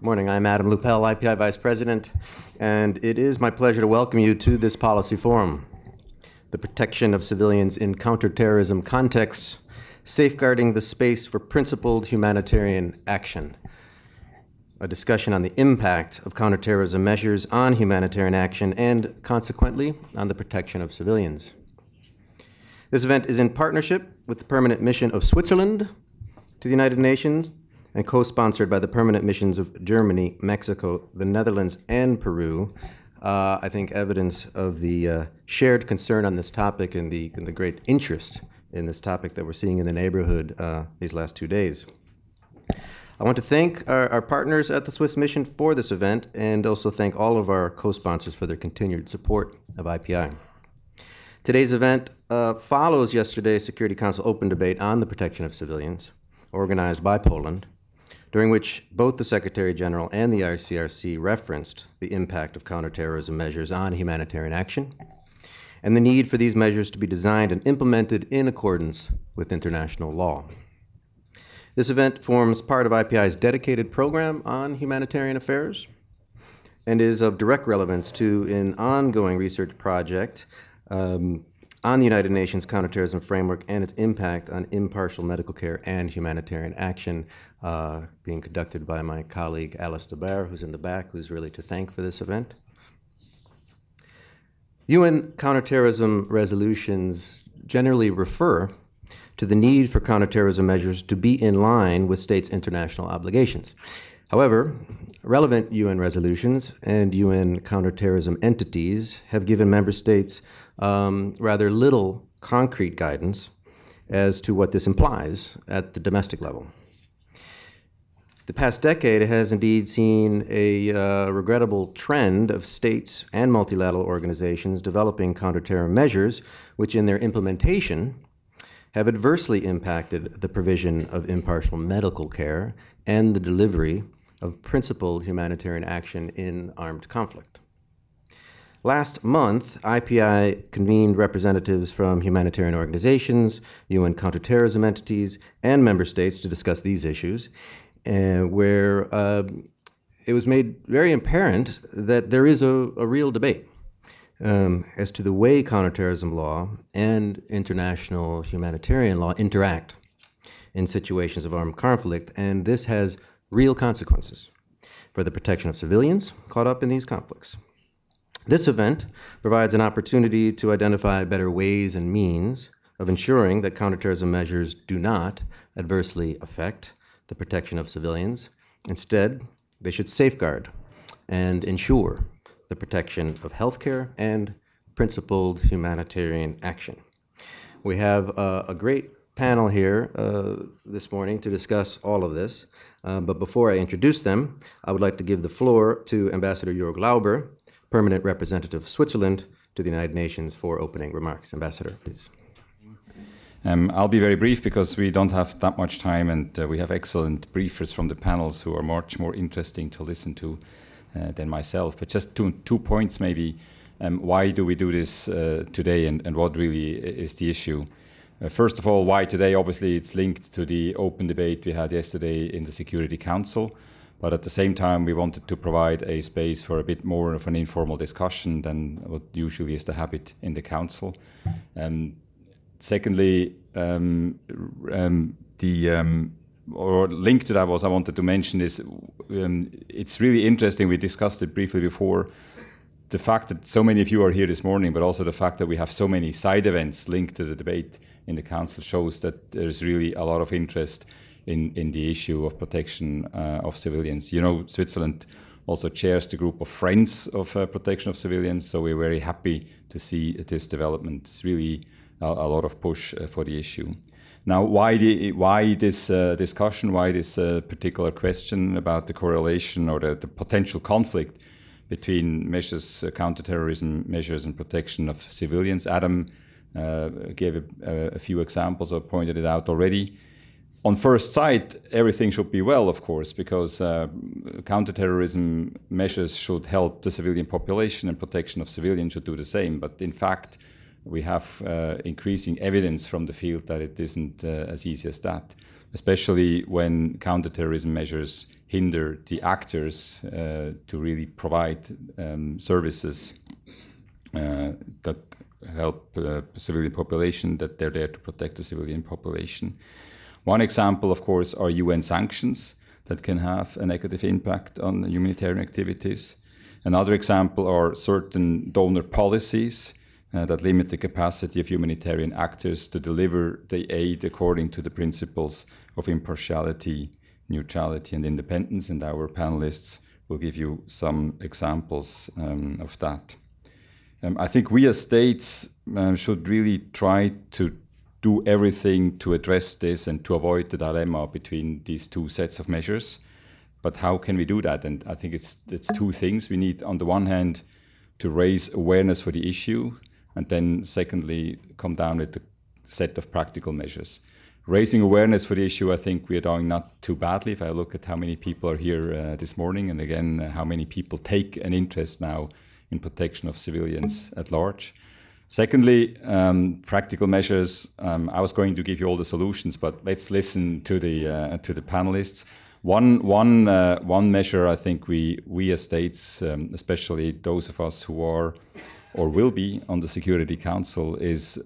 Morning, I'm Adam Lupel, IPI Vice President, and it is my pleasure to welcome you to this policy forum. The protection of civilians in counterterrorism contexts, safeguarding the space for principled humanitarian action. A discussion on the impact of counterterrorism measures on humanitarian action and, consequently, on the protection of civilians. This event is in partnership with the Permanent Mission of Switzerland to the United Nations and co-sponsored by the permanent missions of Germany, Mexico, the Netherlands, and Peru. I think evidence of the shared concern on this topic and the great interest in this topic that we're seeing in the neighborhood these last 2 days. I want to thank our partners at the Swiss Mission for this event and also thank all of our co-sponsors for their continued support of IPI. Today's event follows yesterday's Security Council open debate on the protection of civilians, organized by Poland, during which both the Secretary General and the ICRC referenced the impact of counterterrorism measures on humanitarian action and the need for these measures to be designed and implemented in accordance with international law. This event forms part of IPI's dedicated program on humanitarian affairs and is of direct relevance to an ongoing research project on the United Nations Counterterrorism Framework and its impact on impartial medical care and humanitarian action, being conducted by my colleague Alice DeBar, who's in the back, who's really to thank for this event. UN counterterrorism resolutions generally refer to the need for counterterrorism measures to be in line with states' international obligations. However, relevant UN resolutions and UN counterterrorism entities have given member states rather little concrete guidance as to what this implies at the domestic level. The past decade has indeed seen a regrettable trend of states and multilateral organizations developing counterterrorism measures, which in their implementation have adversely impacted the provision of impartial medical care and the delivery of principled humanitarian action in armed conflict. Last month, IPI convened representatives from humanitarian organizations, UN counterterrorism entities, and member states to discuss these issues, where it was made very apparent that there is a real debate as to the way counterterrorism law and international humanitarian law interact in situations of armed conflict, and this has real consequences for the protection of civilians caught up in these conflicts. This event provides an opportunity to identify better ways and means of ensuring that counterterrorism measures do not adversely affect the protection of civilians. Instead, they should safeguard and ensure the protection of healthcare and principled humanitarian action. We have a great panel here this morning to discuss all of this. But before I introduce them, I would like to give the floor to Ambassador Jörg Lauber, Permanent Representative of Switzerland to the United Nations, for opening remarks. Ambassador, please. I'll be very brief because we don't have that much time, and we have excellent briefers from the panels who are much more interesting to listen to than myself. But just two points maybe. Why do we do this today, and what really is the issue? First of all, why today? Obviously, it's linked to the open debate we had yesterday in the Security Council. But at the same time, we wanted to provide a space for a bit more of an informal discussion than what usually is the habit in the Council. Secondly, or linked to that was I wanted to mention is it's really interesting. We discussed it briefly before. The fact that so many of you are here this morning, but also the fact that we have so many side events linked to the debate in the Council shows that there's really a lot of interest in the issue of protection of civilians. You know, Switzerland also chairs the group of Friends of Protection of Civilians, so we're very happy to see this development. It's really a lot of push for the issue. Now, why this discussion? Why this particular question about the correlation or the potential conflict between measures, counterterrorism measures and protection of civilians? Adam gave a few examples or pointed it out already. On first sight, everything should be well, of course, because counterterrorism measures should help the civilian population and protection of civilians should do the same. But in fact, we have increasing evidence from the field that it isn't as easy as that. especially when counterterrorism measures hinder the actors to really provide services that help the civilian population, that they're there to protect the civilian population. One example, of course, are UN sanctions that can have a negative impact on humanitarian activities. Another example are certain donor policies that limit the capacity of humanitarian actors to deliver the aid according to the principles of impartiality, neutrality, and independence. And our panelists will give you some examples of that. I think we as states should really try to do everything to address this and to avoid the dilemma between these two sets of measures. But how can we do that? And I think it's two things. We need, on the one hand, to raise awareness for the issue, and then secondly, come down with a set of practical measures. Raising awareness for the issue, I think we are doing not too badly. If I look at how many people are here this morning, and again, how many people take an interest now in protection of civilians at large. Secondly, practical measures. I was going to give you all the solutions, but let's listen to the panelists. One measure I think we as states, especially those of us who are or will be on the Security Council, is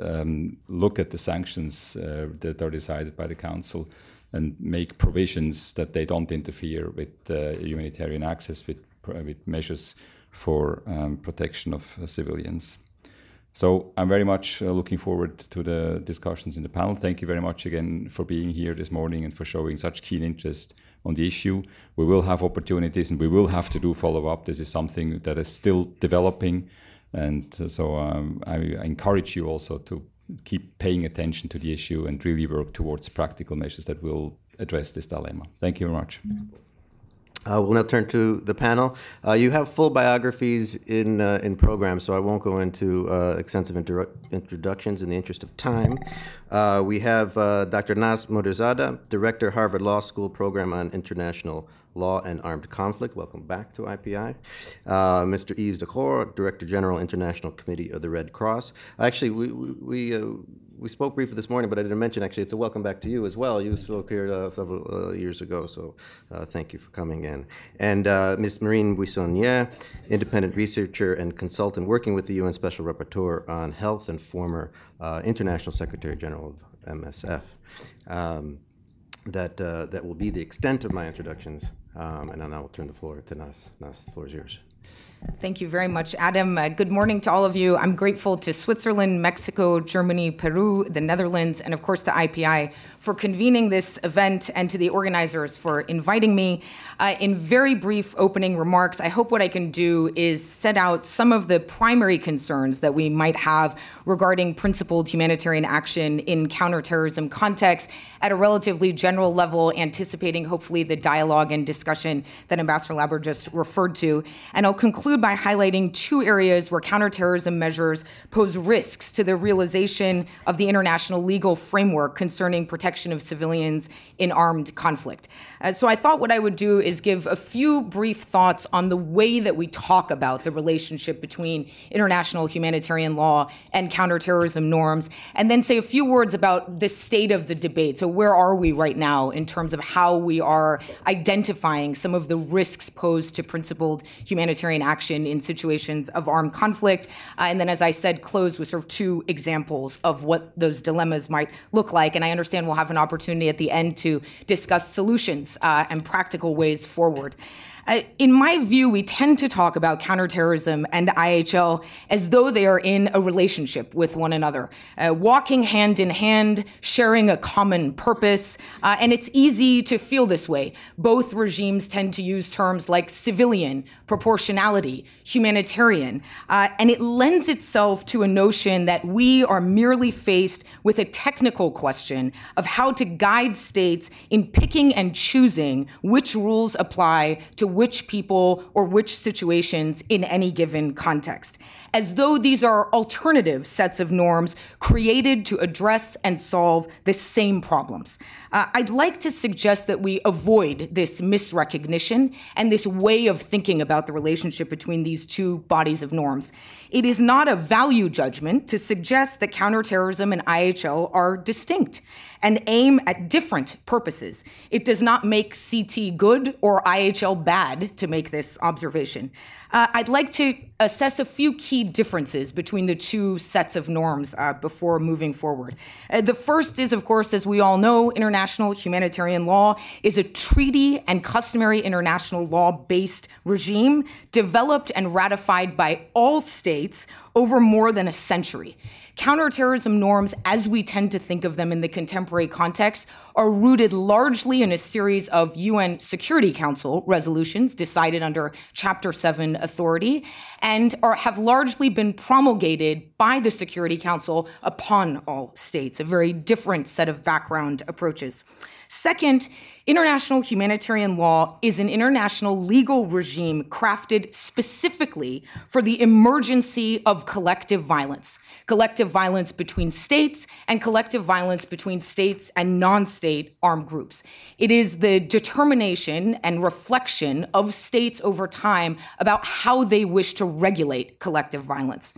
look at the sanctions that are decided by the Council and make provisions that they don't interfere with humanitarian access, with measures for protection of civilians. So I'm very much looking forward to the discussions in the panel. Thank you very much again for being here this morning and for showing such keen interest on the issue. We will have opportunities and we will have to do follow-up. This is something that is still developing. And so I encourage you also to keep paying attention to the issue and really work towards practical measures that will address this dilemma. Thank you very much. We'll now turn to the panel. You have full biographies in programs, so I won't go into extensive introductions in the interest of time. We have Dr. Nas Moderzada, Director, Harvard Law School Program on International Law and Armed Conflict. Welcome back to IPI. Mr. Yves Decour, Director General, International Committee of the Red Cross. Actually, we spoke briefly this morning, but I didn't mention, actually, it's a welcome back to you as well. You spoke here several years ago, so thank you for coming in. And Ms. Marine Buissonniere, independent researcher and consultant working with the UN Special Rapporteur on Health and former International Secretary General of MSF. That will be the extent of my introductions, and then I will turn the floor to Nas. Nas, the floor is yours. Thank you very much, Adam. Good morning to all of you. I'm grateful to Switzerland, Mexico, Germany, Peru, the Netherlands, and of course to IPI for convening this event and to the organizers for inviting me. In very brief opening remarks, I hope what I can do is set out some of the primary concerns that we might have regarding principled humanitarian action in counterterrorism context at a relatively general level, anticipating hopefully the dialogue and discussion that Ambassador Labber just referred to. And I'll conclude by highlighting two areas where counterterrorism measures pose risks to the realization of the international legal framework concerning protection of civilians in armed conflict. So I thought what I would do is give a few brief thoughts on the way that we talk about the relationship between international humanitarian law and counterterrorism norms, and then say a few words about the state of the debate. So where are we right now in terms of how we are identifying some of the risks posed to principled humanitarian action in situations of armed conflict? And then, as I said, close with sort of two examples of what those dilemmas might look like. And I understand we'll have an opportunity at the end to discuss solutions and practical ways forward. In my view, we tend to talk about counterterrorism and IHL as though they are in a relationship with one another, walking hand in hand, sharing a common purpose, and it's easy to feel this way. Both regimes tend to use terms like civilian, proportionality, humanitarian, and it lends itself to a notion that we are merely faced with a technical question of how to guide states in picking and choosing which rules apply to which people or which situations in any given context, as though these are alternative sets of norms created to address and solve the same problems. I'd like to suggest that we avoid this misrecognition and this way of thinking about the relationship between these two bodies of norms. It is not a value judgment to suggest that counterterrorism and IHL are distinct. and aim at different purposes. It does not make CT good or IHL bad to make this observation. I'd like to assess a few key differences between the two sets of norms before moving forward. The first is, of course, as we all know, international humanitarian law is a treaty and customary international law-based regime developed and ratified by all states over more than a century. Counterterrorism norms, as we tend to think of them in the contemporary context, are rooted largely in a series of UN Security Council resolutions decided under Chapter 7 authority and have largely been promulgated by the Security Council upon all states, a very different set of background approaches. Second, international humanitarian law is an international legal regime crafted specifically for the emergency of collective violence between states and collective violence between states and non-state armed groups. It is the determination and reflection of states over time about how they wish to regulate collective violence.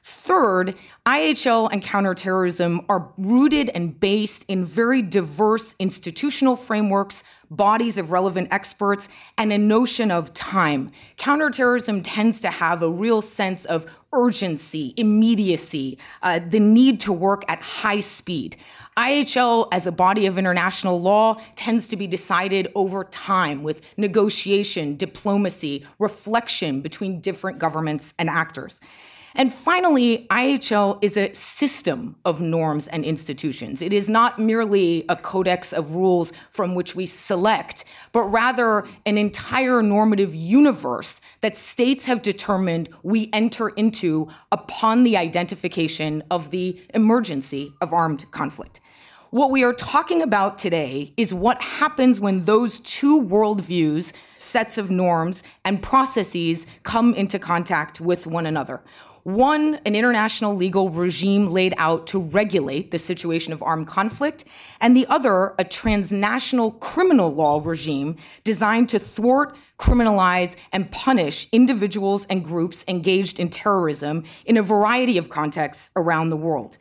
Third, IHL and counterterrorism are rooted and based in very diverse institutional frameworks, bodies of relevant experts, and a notion of time. Counterterrorism tends to have a real sense of urgency, immediacy, the need to work at high speed. IHL, as a body of international law, tends to be decided over time with negotiation, diplomacy, reflection between different governments and actors. And finally, IHL is a system of norms and institutions. It is not merely a codex of rules from which we select, but rather an entire normative universe that states have determined we enter into upon the identification of the emergency of armed conflict. What we are talking about today is what happens when those two worldviews, sets of norms, and processes come into contact with one another. One, an international legal regime laid out to regulate the situation of armed conflict, and the other, a transnational criminal law regime designed to thwart, criminalize, and punish individuals and groups engaged in terrorism in a variety of contexts around the world.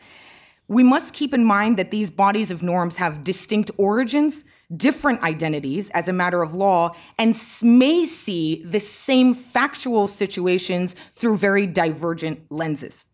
We must keep in mind that these bodies of norms have distinct origins, different identities as a matter of law, and may see the same factual situations through very divergent lenses.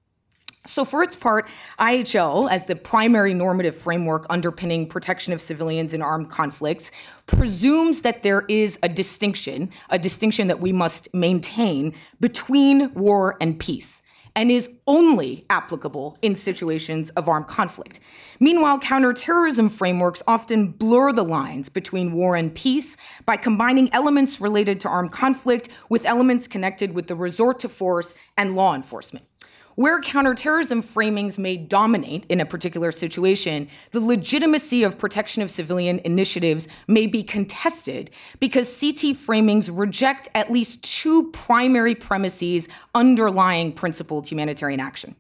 So for its part, IHL, as the primary normative framework underpinning protection of civilians in armed conflicts, presumes that there is a distinction that we must maintain between war and peace, and is only applicable in situations of armed conflict. Meanwhile, counterterrorism frameworks often blur the lines between war and peace by combining elements related to armed conflict with elements connected with the resort to force and law enforcement. Where counterterrorism framings may dominate in a particular situation, the legitimacy of protection of civilian initiatives may be contested because CT framings reject at least two primary premises underlying principled humanitarian action.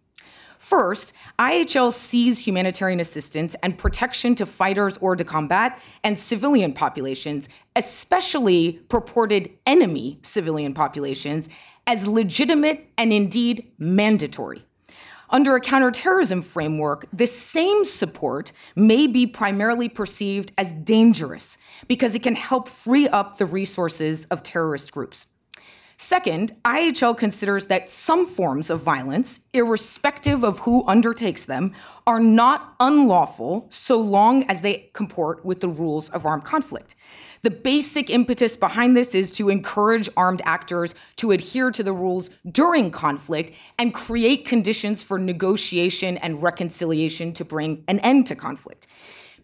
First, IHL sees humanitarian assistance and protection to fighters or to combat and civilian populations, especially purported enemy civilian populations, as legitimate and indeed mandatory. Under a counterterrorism framework, the same support may be primarily perceived as dangerous because it can help free up the resources of terrorist groups. Second, IHL considers that some forms of violence, irrespective of who undertakes them, are not unlawful so long as they comport with the rules of armed conflict. The basic impetus behind this is to encourage armed actors to adhere to the rules during conflict and create conditions for negotiation and reconciliation to bring an end to conflict.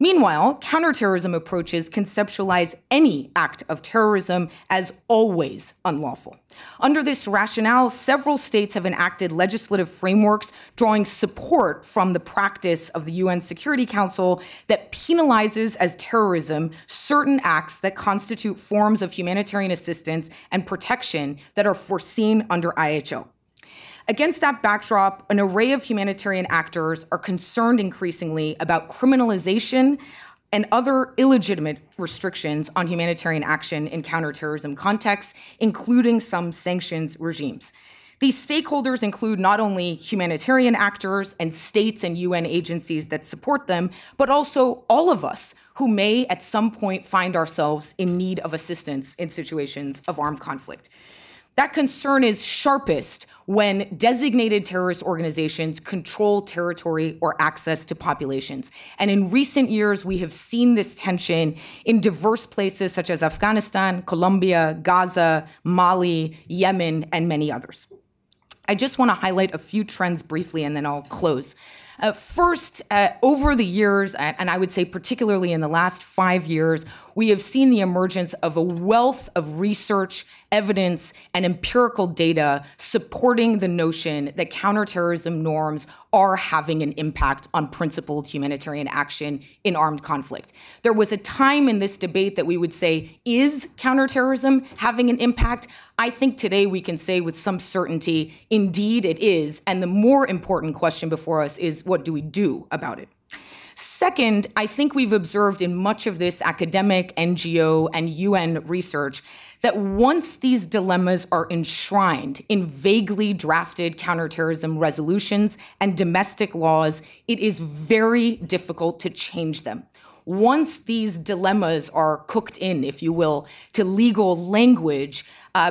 Meanwhile, counterterrorism approaches conceptualize any act of terrorism as always unlawful. Under this rationale, several states have enacted legislative frameworks drawing support from the practice of the UN Security Council that penalizes as terrorism certain acts that constitute forms of humanitarian assistance and protection that are foreseen under IHL. Against that backdrop, an array of humanitarian actors are concerned increasingly about criminalization and other illegitimate restrictions on humanitarian action in counterterrorism contexts, including some sanctions regimes. These stakeholders include not only humanitarian actors and states and UN agencies that support them, but also all of us who may at some point find ourselves in need of assistance in situations of armed conflict. That concern is sharpest when designated terrorist organizations control territory or access to populations. And in recent years, we have seen this tension in diverse places such as Afghanistan, Colombia, Gaza, Mali, Yemen, and many others. I just want to highlight a few trends briefly, and then I'll close. First, over the years, and I would say particularly in the last 5 years, we have seen the emergence of a wealth of research, evidence, and empirical data supporting the notion that counterterrorism norms are having an impact on principled humanitarian action in armed conflict. There was a time in this debate that we would say, is counterterrorism having an impact? I think today we can say with some certainty, indeed it is. And the more important question before us is, what do we do about it? Second, I think we've observed in much of this academic, NGO, and UN research that once these dilemmas are enshrined in vaguely drafted counterterrorism resolutions and domestic laws, it is very difficult to change them. Once these dilemmas are cooked in, if you will, to legal language,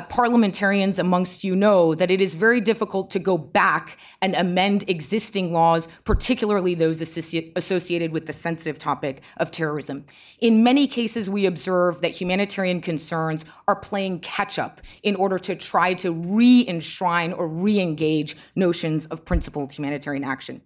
parliamentarians amongst you know that it is very difficult to go back and amend existing laws, particularly those associated with the sensitive topic of terrorism. In many cases, we observe that humanitarian concerns are playing catch up in order to try to re-enshrine or re-engage notions of principled humanitarian action.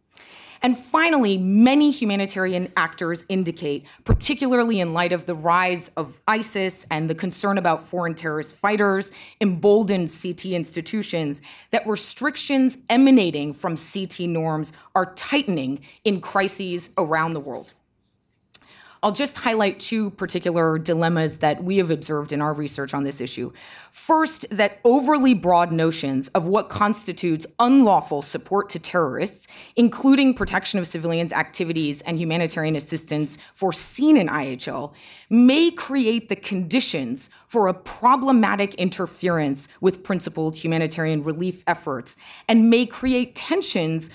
And finally, many humanitarian actors indicate, particularly in light of the rise of ISIS and the concern about foreign terrorist fighters, emboldened CT institutions, that restrictions emanating from CT norms are tightening in crises around the world. I'll just highlight two particular dilemmas that we have observed in our research on this issue. First, that overly broad notions of what constitutes unlawful support to terrorists, including protection of civilians' activities and humanitarian assistance foreseen in IHL, may create the conditions for a problematic interference with principled humanitarian relief efforts and may create tensions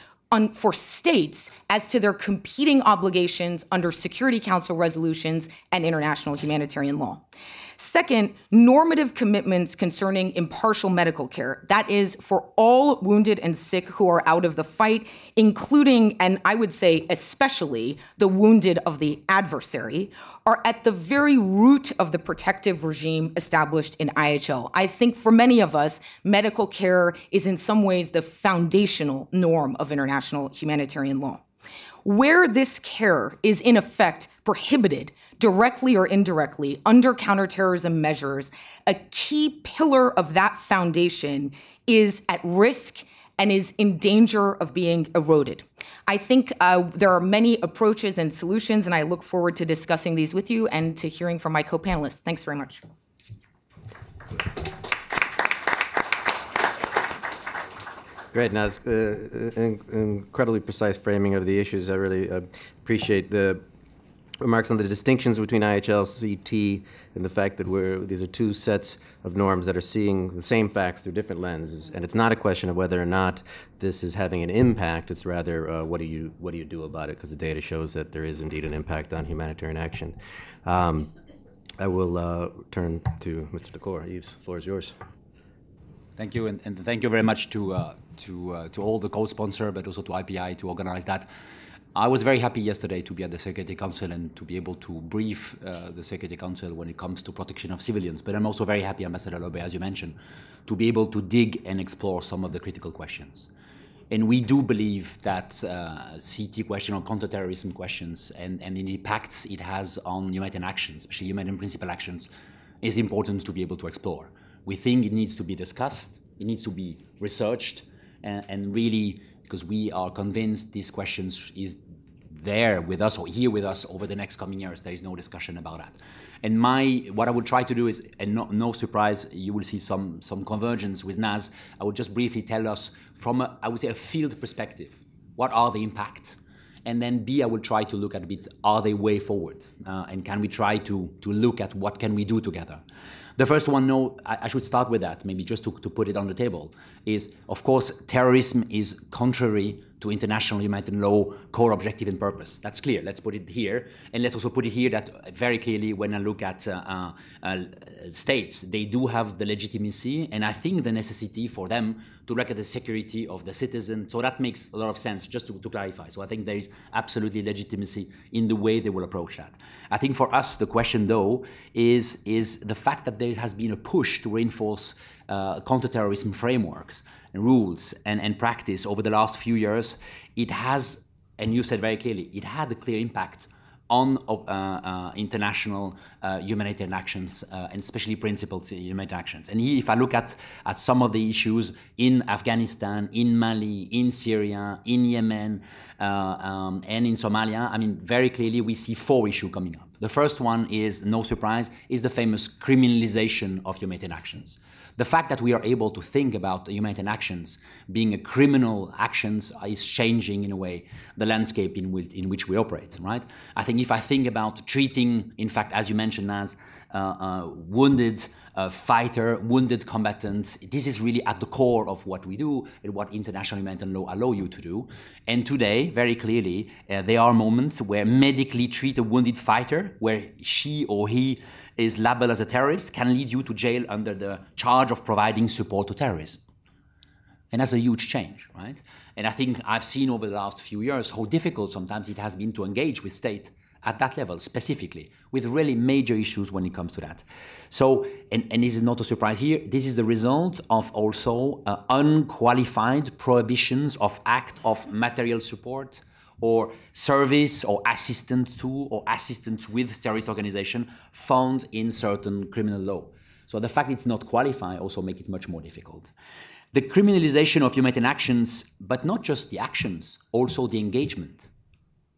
for states as to their competing obligations under Security Council resolutions and international humanitarian law. Second, normative commitments concerning impartial medical care, that is, for all wounded and sick who are out of the fight, including, and I would say especially, the wounded of the adversary, are at the very root of the protective regime established in IHL. I think for many of us, medical care is in some ways the foundational norm of international humanitarian law. Where this care is in effect prohibited, directly or indirectly, under counterterrorism measures, a key pillar of that foundation is at risk and is in danger of being eroded. I think there are many approaches and solutions, and I look forward to discussing these with you and to hearing from my co-panelists. Thanks very much. Great, Naz. Incredibly precise framing of the issues. I really appreciate the remarks on the distinctions between IHL, CT, and the fact that these are two sets of norms that are seeing the same facts through different lenses. And it's not a question of whether or not this is having an impact. It's rather what do you do about it? Because the data shows that there is indeed an impact on humanitarian action. I will turn to Mr. Dacour. Yves, the floor is yours. Thank you, and thank you very much to all the co-sponsors, but also to IPI to organize that. I was very happy yesterday to be at the Security Council and to be able to brief the Security Council when it comes to protection of civilians. But I'm also very happy, Ambassador Lobe, as you mentioned, to be able to dig and explore some of the critical questions. And we do believe that CT question or counterterrorism questions and the impacts it has on humanitarian actions, especially humanitarian principle actions, is important to be able to explore. We think it needs to be discussed, it needs to be researched, and really, because we are convinced these questions is there with us or here with us over the next coming years. There is no discussion about that. And what I would try to do is, and no surprise, you will see some convergence with Naz. I would just briefly tell us from I would say a field perspective, what are the impacts? And then B, I will try to look at a bit, are they way forward? And can we try to look at what can we do together? The first one, no, I should start with that, maybe just to put it on the table, is, of course, terrorism is contrary to international humanitarian law, core objective and purpose. That's clear. Let's put it here. And let's also put it here that very clearly when I look at states, they do have the legitimacy and I think the necessity for them to look at the security of the citizen. So that makes a lot of sense, just to clarify. So I think there is absolutely legitimacy in the way they will approach that. I think for us, the question, though, is the fact that there has been a push to reinforce counterterrorism frameworks and rules and practice over the last few years. It has, and you said very clearly, it had a clear impact on international humanitarian actions, and especially principled humanitarian actions. And here, if I look at some of the issues in Afghanistan, in Mali, in Syria, in Yemen, and in Somalia, I mean, very clearly we see 4 issues coming up. The first one is, no surprise, is the famous criminalization of humanitarian actions. The fact that we are able to think about humanitarian actions being a criminal actions is changing, in a way, the landscape in which we operate, right? I think if I think about treating, in fact, as you mentioned, as wounded fighter, wounded combatant, this is really at the core of what we do and what international humanitarian law allow you to do. And today, very clearly, there are moments where medically treat a wounded fighter, where she or he is labeled as a terrorist, can lead you to jail under the charge of providing support to terrorism. And that's a huge change, right? And I think I've seen over the last few years how difficult sometimes it has been to engage with state at that level specifically, with really major issues when it comes to that. So, and this is not a surprise here, this is the result of also unqualified prohibitions of act of material support or service or assistance to or assistance with terrorist organization found in certain criminal law. So the fact it's not qualified also make it much more difficult. The criminalization of humanitarian actions, but not just the actions, also the engagement,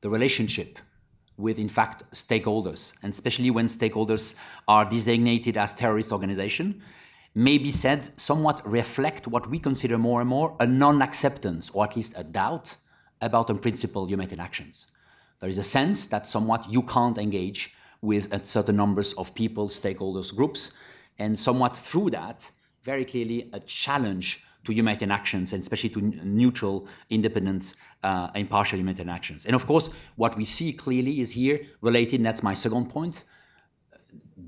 the relationship with, in fact, stakeholders, and especially when stakeholders are designated as terrorist organization, may be said somewhat reflect what we consider more and more a non-acceptance, or at least a doubt, about unprincipled humanitarian actions. There is a sense that somewhat you can't engage with a certain numbers of people, stakeholders, groups, and somewhat through that, very clearly a challenge to humanitarian actions, and especially to neutral, independent, impartial humanitarian actions. And of course, what we see clearly is here related, and that's my second point,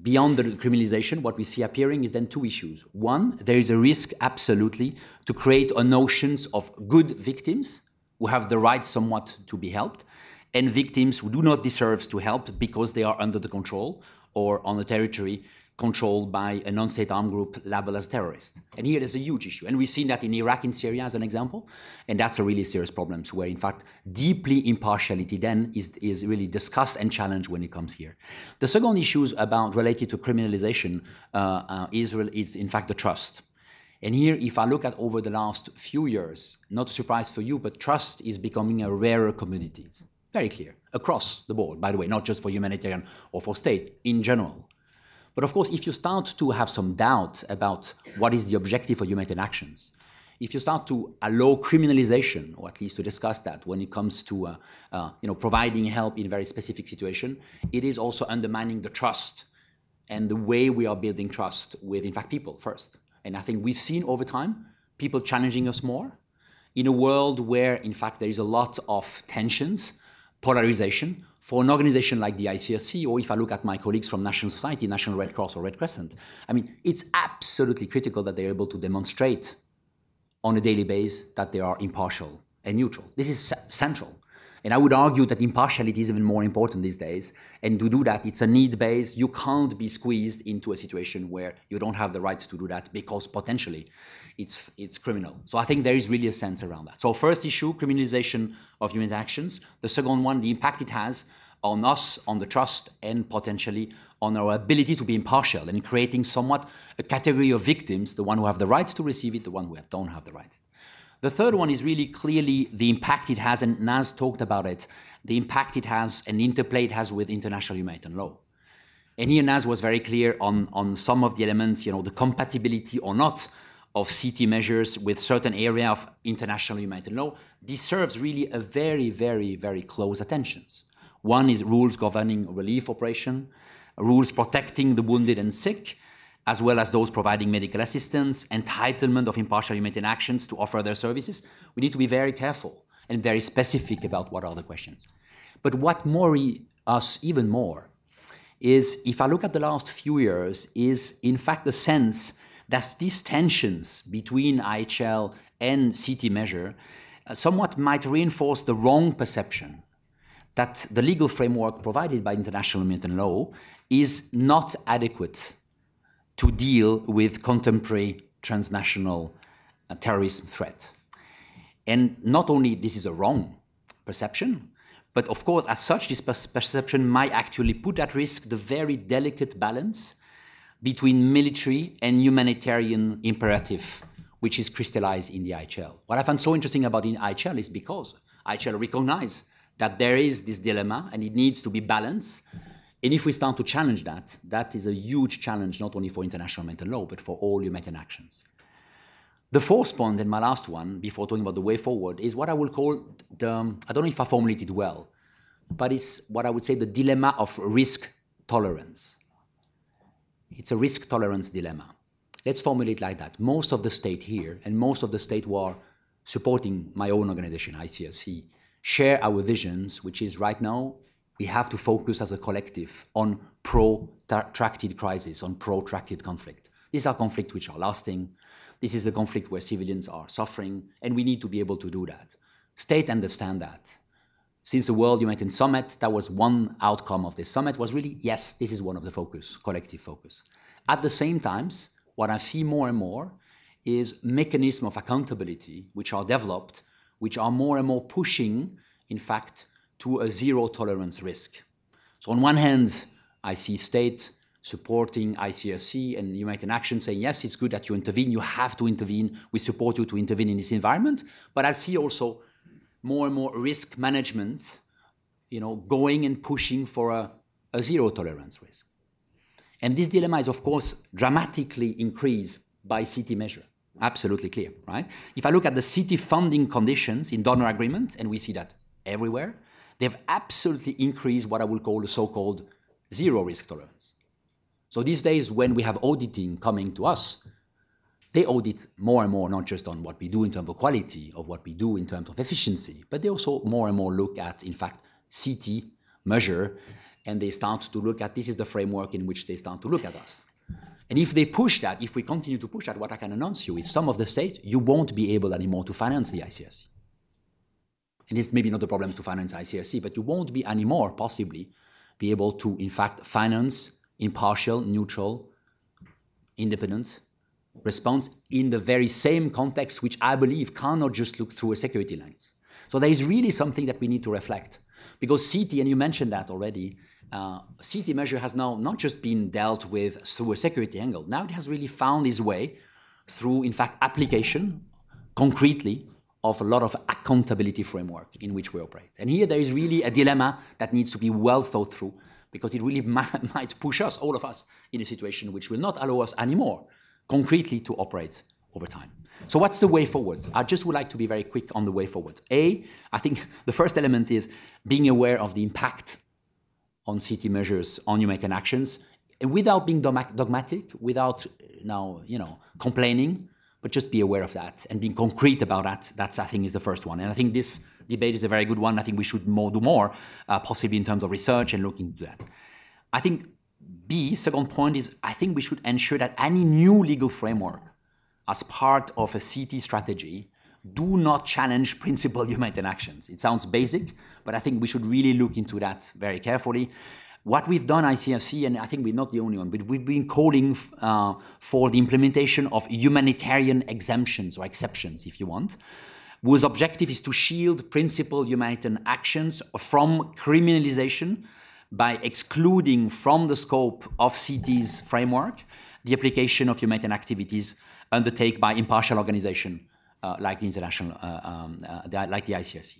beyond the criminalization, what we see appearing is then 2 issues. One, there is a risk absolutely to create a notions of good victims who have the right somewhat to be helped, and victims who do not deserve to help because they are under the control or on the territory controlled by a non-state armed group labeled as terrorist. And here there's a huge issue. And we've seen that in Iraq and Syria as an example. And that's a really serious problem, where in fact, deeply impartiality then is really discussed and challenged when it comes here. The second issue related to criminalization is in fact the trust. And here, if I look at over the last few years, not a surprise for you, but trust is becoming a rarer commodity. Very clear, across the board, by the way, not just for humanitarian or for state, in general. But of course, if you start to have some doubt about what is the objective of humanitarian actions, if you start to allow criminalization, or at least to discuss that when it comes to providing help in a very specific situation, it is also undermining the trust and the way we are building trust with, in fact, people first. And I think we've seen over time people challenging us more in a world where, in fact, there is a lot of tensions, polarization. For an organization like the ICRC, or if I look at my colleagues from National Society, National Red Cross or Red Crescent, I mean, it's absolutely critical that they're able to demonstrate on a daily basis that they are impartial and neutral. This is central. And I would argue that impartiality is even more important these days. And to do that, it's a need-based. You can't be squeezed into a situation where you don't have the right to do that because potentially it's criminal. So I think there is really a sense around that. So first issue, criminalization of human actions. The second one, the impact it has on us, on the trust, and potentially on our ability to be impartial and creating somewhat a category of victims, the one who have the right to receive it, the one who don't have the right. The third one is really clearly the impact it has, and Naz talked about it, the impact it has and the interplay it has with international humanitarian law. And here Naz was very clear on some of the elements, the compatibility or not of CT measures with certain area of international humanitarian law. Deserves really a very, very, very close attention. One is rules governing relief operation, rules protecting the wounded and sick, as well as those providing medical assistance, entitlement of impartial humanitarian actions to offer their services. We need to be very careful and very specific about what are the questions. But what worries us even more is, if I look at the last few years, is in fact the sense that these tensions between IHL and CT measure somewhat might reinforce the wrong perception that the legal framework provided by international humanitarian law is not adequate to deal with contemporary transnational terrorism threat. And not only this is a wrong perception, but of course, as such, this perception might actually put at risk the very delicate balance between military and humanitarian imperative, which is crystallized in the IHL. What I find so interesting about the IHL is because IHL recognizes that there is this dilemma and it needs to be balanced. And if we start to challenge that, that is a huge challenge, not only for international humanitarian law, but for all humanitarian actions. The fourth point, and my last one, before talking about the way forward, is what I will call the, I don't know if I formulated well, but it's what I would say the dilemma of risk tolerance. It's a risk tolerance dilemma. Let's formulate it like that. Most of the state here, and most of the state who are supporting my own organization, ICRC, share our visions, which is right now, we have to focus as a collective on protracted crisis, on protracted conflict. These are conflicts which are lasting. This is a conflict where civilians are suffering, and we need to be able to do that. States understand that. Since the World Humanitarian Summit, that was one outcome of this summit, was really, yes, this is one of the focus, collective focus. At the same time, what I see more and more is mechanisms of accountability which are developed, which are more and more pushing, in fact, to a zero tolerance risk. So on one hand, I see state supporting ICRC and humanitarian action, saying, yes, it's good that you intervene, you have to intervene, we support you to intervene in this environment. But I see also more and more risk management, going and pushing for a zero tolerance risk. And this dilemma is, of course, dramatically increased by CT measure. Absolutely clear, right? If I look at the CT funding conditions in donor agreement, and we see that everywhere, they've absolutely increased what I will call the so-called zero risk tolerance. So these days, when we have auditing coming to us, they audit more and more, not just on what we do in terms of quality, or what we do in terms of efficiency, but they also more and more look at, in fact, CT measure, and they start to look at, this is the framework in which they start to look at us. And if they push that, if we continue to push that, what I can announce you is some of the states, you won't be able anymore to finance the ICRC. And it's maybe not the problem to finance ICRC, but you won't be anymore possibly be able to, in fact, finance impartial, neutral, independent response in the very same context, which I believe cannot just look through a security lens. So there is really something that we need to reflect. Because CT, and you mentioned that already, CT measure has now not just been dealt with through a security angle, now it has really found its way through, in fact, application, concretely, of a lot of accountability framework in which we operate. And here there is really a dilemma that needs to be well thought through, because it really might push us, all of us, in a situation which will not allow us anymore concretely to operate over time. So what's the way forward? I just would like to be very quick on the way forward. I think the first element is being aware of the impact on CT measures, on humanitarian actions, and without being dogmatic, without complaining, but just be aware of that and being concrete about that. That's, I think, is the first one. And I think this debate is a very good one. I think we should do more, possibly in terms of research and looking into that. I think second point is, I think we should ensure that any new legal framework as part of a CT strategy do not challenge principal humanitarian actions. It sounds basic, but I think we should really look into that very carefully. What we've done, ICRC, and I think we're not the only one, but we've been calling for the implementation of humanitarian exemptions or exceptions, if you want, whose objective is to shield principal humanitarian actions from criminalization by excluding from the scope of CT's framework the application of humanitarian activities undertaken by impartial organizations like the international, like the ICRC.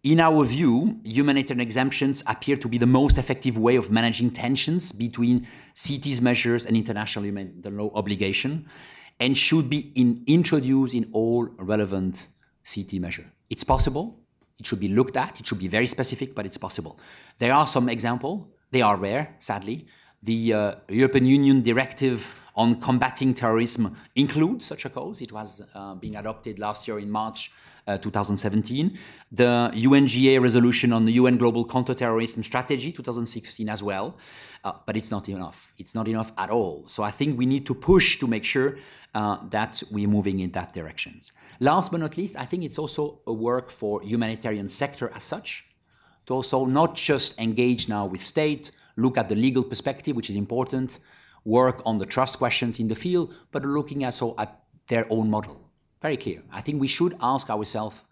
In our view, humanitarian exemptions appear to be the most effective way of managing tensions between CT's measures and international humanitarian law obligation, and should be introduced in all relevant CT measures. It's possible. It should be looked at. It should be very specific, but it's possible. There are some examples. They are rare, sadly. The European Union Directive on Combating Terrorism includes such a cause. It was being adopted last year in March 2017. The UNGA resolution on the UN Global Counterterrorism Strategy 2016 as well. But it's not enough. It's not enough at all. So I think we need to push to make sure that we're moving in that directions. Last but not least, I think it's also a work for humanitarian sector as such, to also not just engage now with state, look at the legal perspective, which is important, work on the trust questions in the field, but looking also at their own model. Very clear. I think we should ask ourselves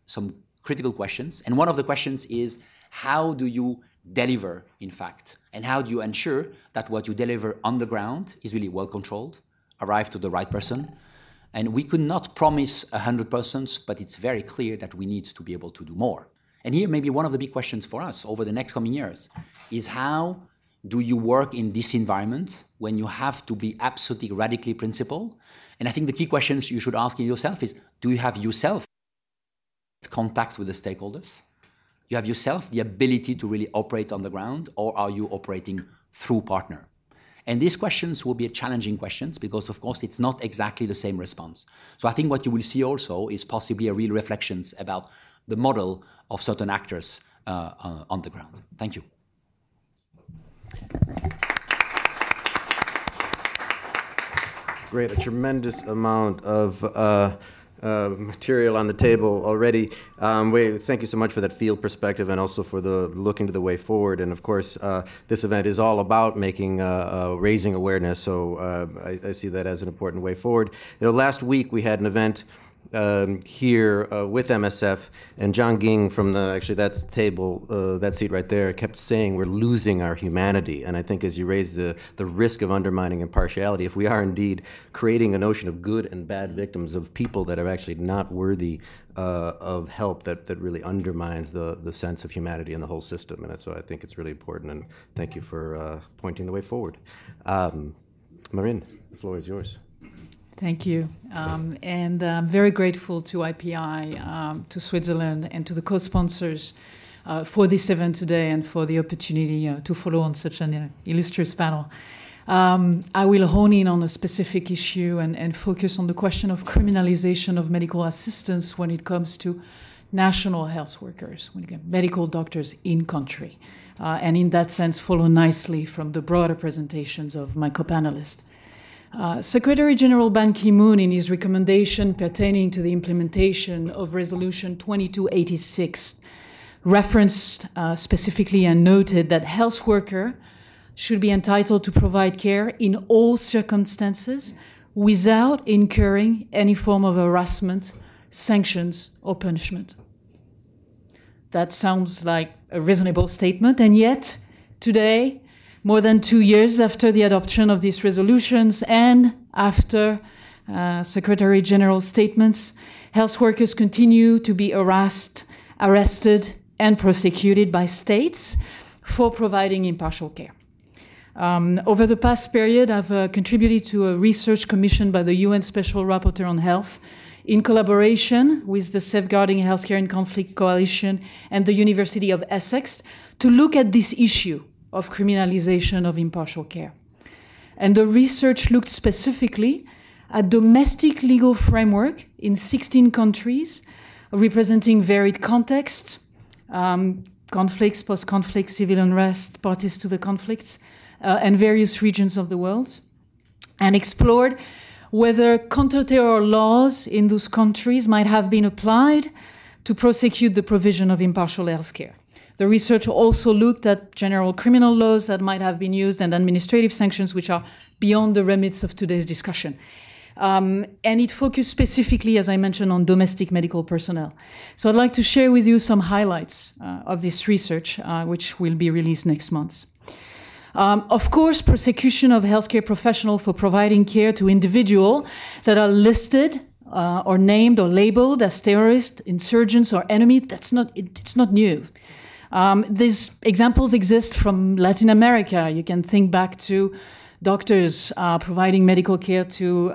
some critical questions. And one of the questions is, how do you deliver, in fact? And how do you ensure that what you deliver on the ground is really well controlled, arrive to the right person? And we could not promise 100%, but it's very clear that we need to be able to do more. And here, maybe one of the big questions for us over the next coming years is, how do you work in this environment when you have to be absolutely radically principled? And I think the key questions you should ask yourself is, do you have yourself contact with the stakeholders? You have yourself the ability to really operate on the ground, or are you operating through partner? And these questions will be challenging questions because, of course, it's not exactly the same response. So I think what you will see also is possibly a real reflections about the model of certain actors on the ground. Thank you. Great, a tremendous amount of material on the table already. Thank you so much for that field perspective and also for the looking to the way forward. And of course, this event is all about making raising awareness. So I see that as an important way forward. You know, last week we had an event here with MSF, and John Ging from that seat right there, kept saying we're losing our humanity. And I think as you raise the risk of undermining impartiality, if we are indeed creating a notion of good and bad victims, of people that are actually not worthy of help, that really undermines the sense of humanity in the whole system. And so I think it's really important, and thank you for pointing the way forward. Marine, the floor is yours. Thank you. And I'm very grateful to IPI, to Switzerland, and to the co-sponsors for this event today and for the opportunity to follow on such an illustrious panel. I will hone in on a specific issue and focus on the question of criminalization of medical assistance when it comes to national health workers, medical doctors in country. And in that sense, follow nicely from the broader presentations of my co-panelists. Secretary General Ban Ki-moon, in his recommendation pertaining to the implementation of Resolution 2286, referenced specifically and noted that health workers should be entitled to provide care in all circumstances without incurring any form of harassment, sanctions, or punishment. That sounds like a reasonable statement, and yet today, more than 2 years after the adoption of these resolutions and after Secretary General's statements, health workers continue to be arrested and prosecuted by states for providing impartial care. Over the past period, I've contributed to a research commissioned by the UN Special Rapporteur on Health in collaboration with the Safeguarding Healthcare in Conflict Coalition and the University of Essex to look at this issue of criminalization of impartial care. And the research looked specifically at domestic legal framework in 16 countries, representing varied contexts, conflicts, post-conflict, civil unrest, parties to the conflicts, and various regions of the world, and explored whether counter-terror laws in those countries might have been applied to prosecute the provision of impartial health care. The research also looked at general criminal laws that might have been used and administrative sanctions, which are beyond the remits of today's discussion. And it focused specifically, as I mentioned, on domestic medical personnel. So I'd like to share with you some highlights of this research, which will be released next month. Of course, prosecution of healthcare professionals for providing care to individuals that are listed or named or labeled as terrorists, insurgents, or enemies, it's not new. These examples exist from Latin America. You can think back to doctors providing medical care to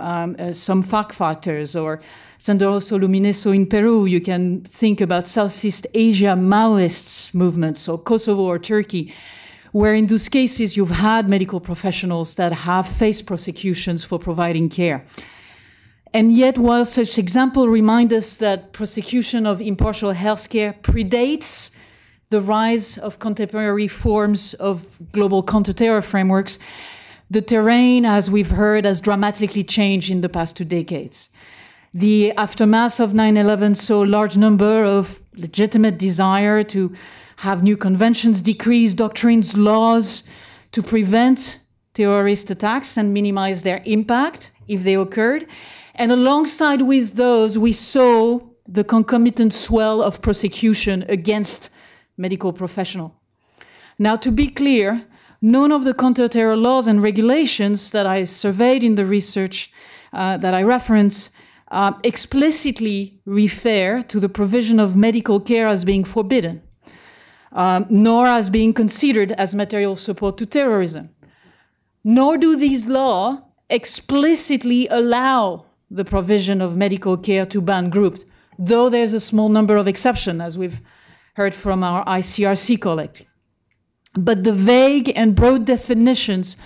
some FARC fighters, or Sendero Luminoso in Peru. You can think about Southeast Asia Maoist movements, or Kosovo or Turkey, where in those cases you've had medical professionals that have faced prosecutions for providing care. And yet, while such examples remind us that prosecution of impartial healthcare predates the rise of contemporary forms of global counter-terror frameworks, the terrain, as we've heard, has dramatically changed in the past 2 decades. The aftermath of 9/11 saw a large number of legitimate desire to have new conventions, decrees, doctrines, laws to prevent terrorist attacks and minimize their impact if they occurred. And alongside with those, we saw the concomitant swell of prosecution against medical professionals. Now, to be clear, none of the counter-terror laws and regulations that I surveyed in the research that I reference explicitly refer to the provision of medical care as being forbidden, nor as being considered as material support to terrorism. Nor do these laws explicitly allow the provision of medical care to banned groups, though there's a small number of exceptions, as we've heard from our ICRC colleague. But the vague and broad definitions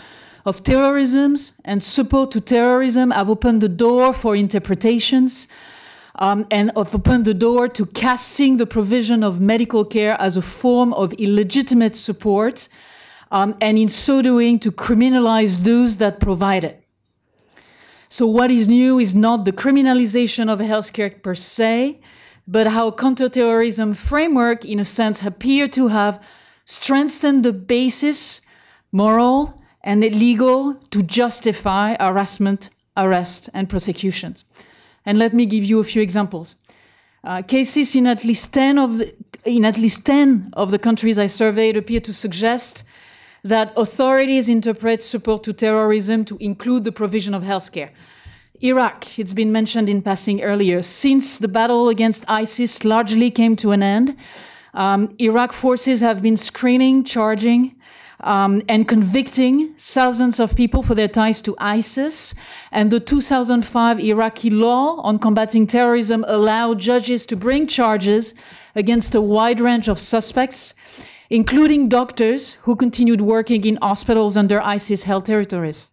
of terrorism and support to terrorism have opened the door for interpretations and have opened the door to casting the provision of medical care as a form of illegitimate support, and in so doing to criminalize those that provide it. So what is new is not the criminalization of healthcare per se, but how counterterrorism framework, in a sense, appear to have strengthened the basis, moral and legal, to justify harassment, arrest, and prosecutions. And let me give you a few examples. Cases in at least 10 of the countries I surveyed appear to suggest that authorities interpret support to terrorism to include the provision of healthcare. Iraq, it's been mentioned in passing earlier. Since the battle against ISIS largely came to an end, Iraq forces have been screening, charging, and convicting thousands of people for their ties to ISIS. And the 2005 Iraqi law on combating terrorism allowed judges to bring charges against a wide range of suspects, including doctors who continued working in hospitals under ISIS-held territories.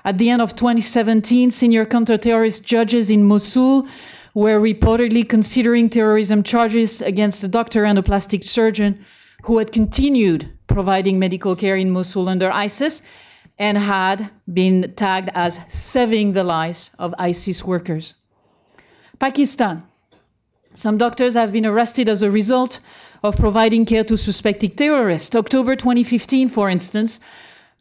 At the end of 2017, senior counter-terrorist judges in Mosul were reportedly considering terrorism charges against a doctor and a plastic surgeon who had continued providing medical care in Mosul under ISIS and had been tagged as saving the lives of ISIS workers. Pakistan. Some doctors have been arrested as a result of providing care to suspected terrorists. October 2015, for instance,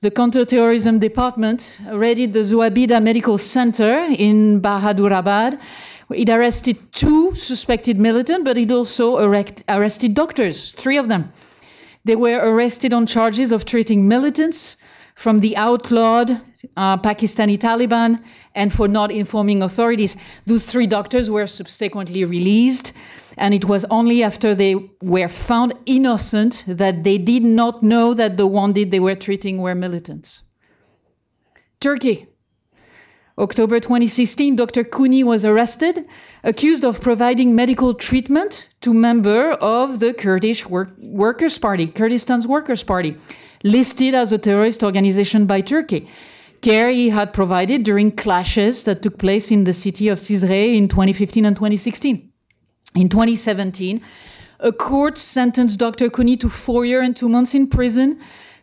the Counter-Terrorism Department raided the Zuabida Medical Center in Bahadurabad. It arrested 2 suspected militants, but it also arrested doctors, 3 of them. They were arrested on charges of treating militants from the outlawed Pakistani Taliban and for not informing authorities. Those 3 doctors were subsequently released, and it was only after they were found innocent that they did not know that the wounded they were treating were militants. Turkey. October 2016, Dr. Kuni was arrested, accused of providing medical treatment to a member of the Kurdish Workers' Party, Kurdistan's Workers' Party, listed as a terrorist organization by Turkey. Care he had provided during clashes that took place in the city of Cizre in 2015 and 2016. In 2017, a court sentenced Dr. Kuni to 4 years and 2 months in prison,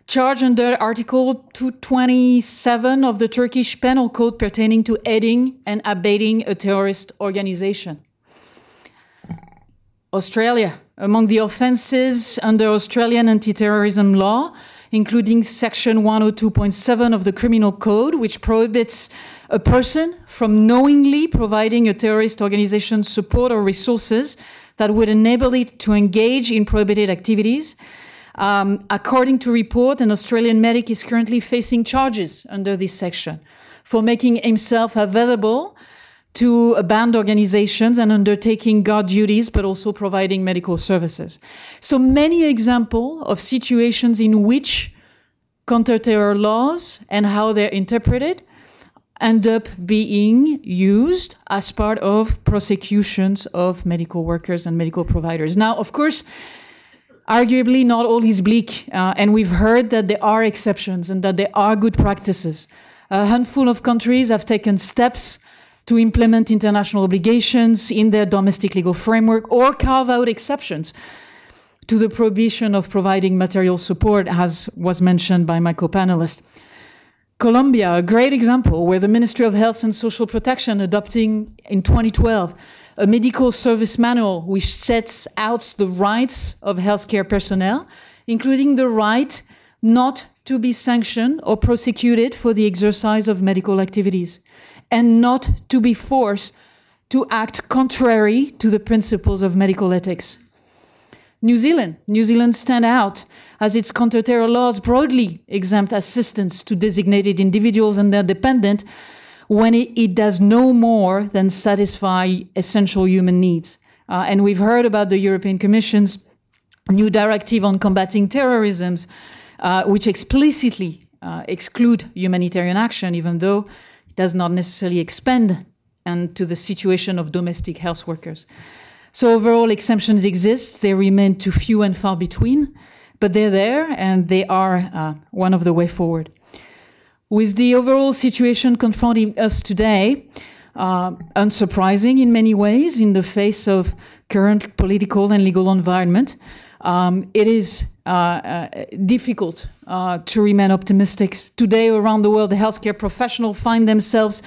charged under Article 227 of the Turkish Penal Code pertaining to aiding and abetting a terrorist organization. Australia. Among the offences under Australian anti-terrorism law, including Section 102.7 of the Criminal Code, which prohibits a person from knowingly providing a terrorist organization support or resources that would enable it to engage in prohibited activities. According to report, an Australian medic is currently facing charges under this section for making himself available to banned organizations and undertaking guard duties, but also providing medical services. So many examples of situations in which counter-terror laws and how they're interpreted end up being used as part of prosecutions of medical workers and medical providers. Now, of course, Arguably, not all is bleak, and we've heard that there are exceptions and that there are good practices. A handful of countries have taken steps to implement international obligations in their domestic legal framework or carve out exceptions to the prohibition of providing material support, as was mentioned by my co-panelist. Colombia, a great example, where the Ministry of Health and Social Protection adopting in 2012 a medical service manual which sets out the rights of healthcare personnel, including the right not to be sanctioned or prosecuted for the exercise of medical activities, and not to be forced to act contrary to the principles of medical ethics. New Zealand stand out as its counter-terror laws broadly exempt assistance to designated individuals and their dependent when it does no more than satisfy essential human needs. And we've heard about the European Commission's new directive on combating terrorism, which explicitly exclude humanitarian action, even though it does not necessarily expand to the situation of domestic health workers. So overall, exemptions exist. They remain too few and far between, but they're there, and they are one of the way forward. With the overall situation confronting us today, unsurprising in many ways in the face of current political and legal environment, it is difficult to remain optimistic. Today, around the world, the healthcare professionals find themselves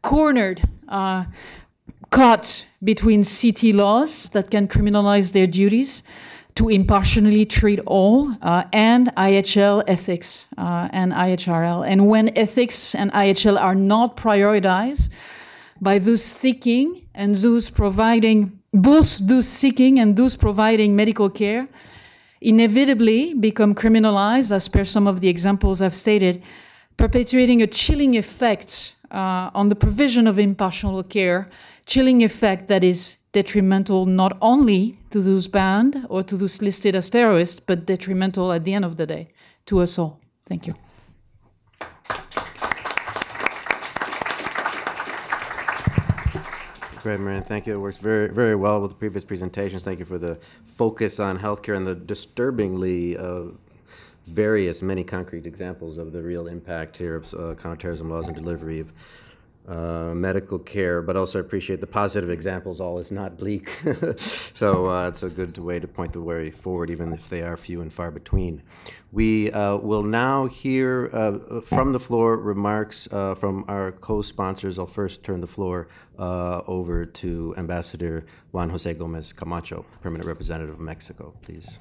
cornered, caught between CT laws that can criminalize their duties to impartially treat all, and IHL ethics and IHRL. And when ethics and IHL are not prioritized by those seeking and those providing, both those seeking and those providing medical care, inevitably become criminalized, as per some of the examples I've stated, perpetuating a chilling effect on the provision of impartial care, chilling effect that is detrimental not only to those banned or to those listed as terrorists, but detrimental at the end of the day to us all. Thank you. Great, Marianne. Thank you. It works very, very well with the previous presentations. Thank you for the focus on healthcare and the disturbingly many concrete examples of the real impact here of counterterrorism laws and delivery of medical care, but also appreciate the positive examples. All is not bleak. So it's a good way to point the way forward, even if they are few and far between. We will now hear from the floor remarks from our co-sponsors. I'll first turn the floor over to Ambassador Juan Jose Gomez Camacho, Permanent Representative of Mexico, please.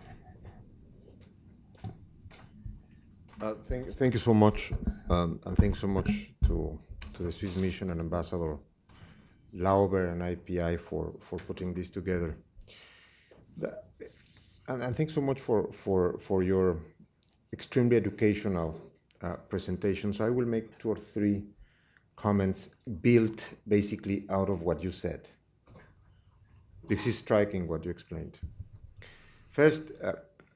Thank you so much, and thanks so much to the Swiss mission and Ambassador Lauber and IPI for putting this together. And thanks so much for your extremely educational presentation. So I will make 2 or 3 comments built basically out of what you said. This is striking what you explained. First,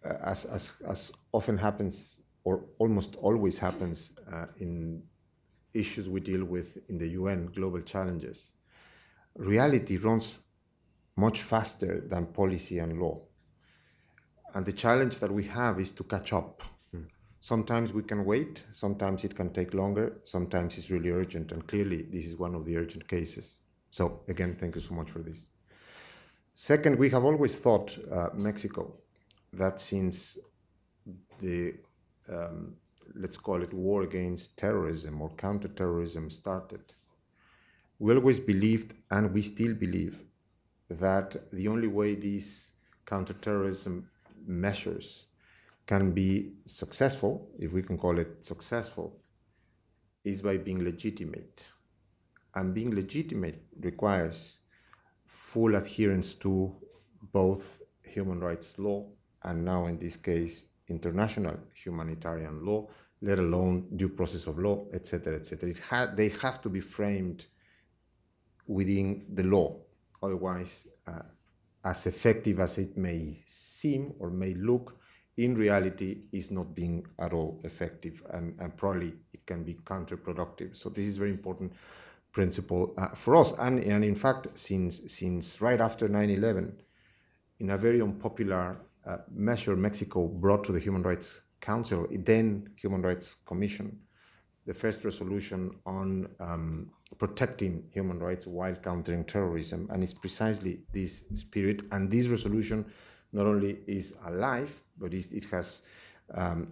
as often happens, or almost always happens in issues we deal with in the UN, global challenges, reality runs much faster than policy and law. And the challenge that we have is to catch up. Sometimes we can wait, sometimes it can take longer, sometimes it's really urgent, and clearly this is one of the urgent cases. So again, thank you so much for this. Second, we have always thought, Mexico, that since the let's call it war against terrorism or counterterrorism started, we always believed, and we still believe, that the only way these counterterrorism measures can be successful, if we can call it successful, is by being legitimate. And being legitimate requires full adherence to both human rights law and now in this case international humanitarian law, let alone due process of law, etc., etc. They have to be framed within the law. Otherwise, as effective as it may seem or may look, in reality is not being at all effective, and probably it can be counterproductive. So this is a very important principle for us. And in fact, since right after 9/11, in a very unpopular measure Mexico brought to the Human Rights Council, then Human Rights Commission, the first resolution on protecting human rights while countering terrorism. And it's precisely this spirit. And this resolution not only is alive, but it has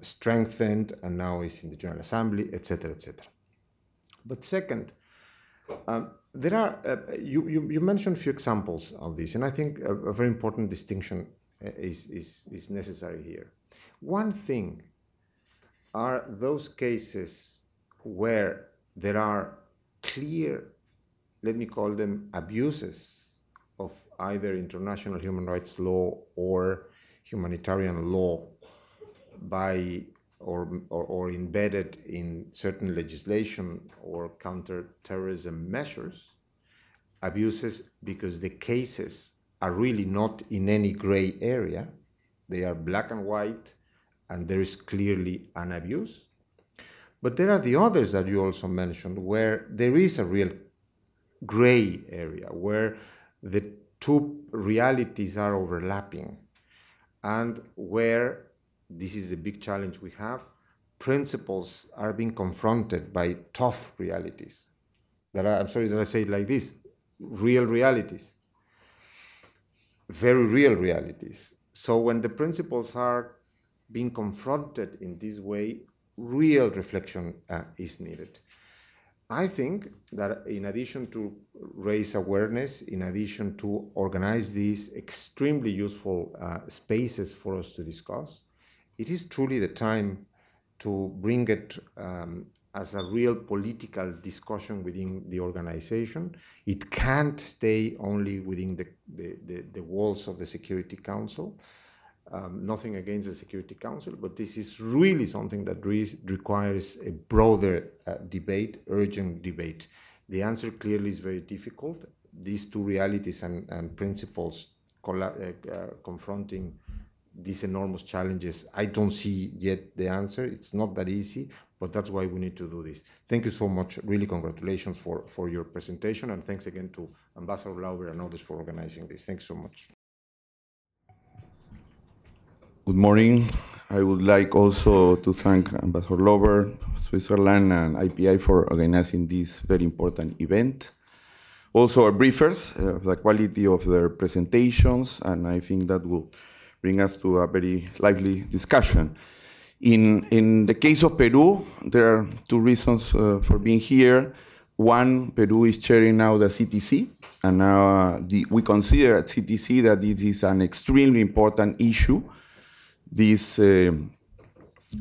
strengthened and now is in the General Assembly, etc., etc. But second, there are, you mentioned a few examples of this, and I think a very important distinction is necessary here. One thing are those cases where there are clear, let me call them abuses of either international human rights law or humanitarian law by or embedded in certain legislation or counter-terrorism measures, abuses because the cases are really not in any gray area. They are black and white, and there is clearly an abuse. But there are the others that you also mentioned where there is a real gray area, where the two realities are overlapping, and where, this is a big challenge we have, principles are being confronted by tough realities. That are, I'm sorry that I say it like this, real realities, very real realities. So when the principles are being confronted in this way, real reflection is needed. I think that in addition to raise awareness, in addition to organize these extremely useful spaces for us to discuss, it is truly the time to bring it as a real political discussion within the organization. It can't stay only within the walls of the Security Council. Nothing against the Security Council, but this is really something that requires a broader debate, urgent debate. The answer clearly is very difficult. These two realities and principles confronting these enormous challenges, I don't see yet the answer. It's not that easy, but that's why we need to do this. Thank you so much. Really, congratulations for your presentation, and thanks again to Ambassador Lauber and others for organizing this. Thanks so much. Good morning. I would like also to thank Ambassador Lauber, Switzerland, and IPI for organizing this very important event. Also our briefers, the quality of their presentations, and I think that will bring us to a very lively discussion. In the case of Peru, there are two reasons for being here. One, Peru is chairing now the CTC, and now we consider at CTC that this is an extremely important issue. This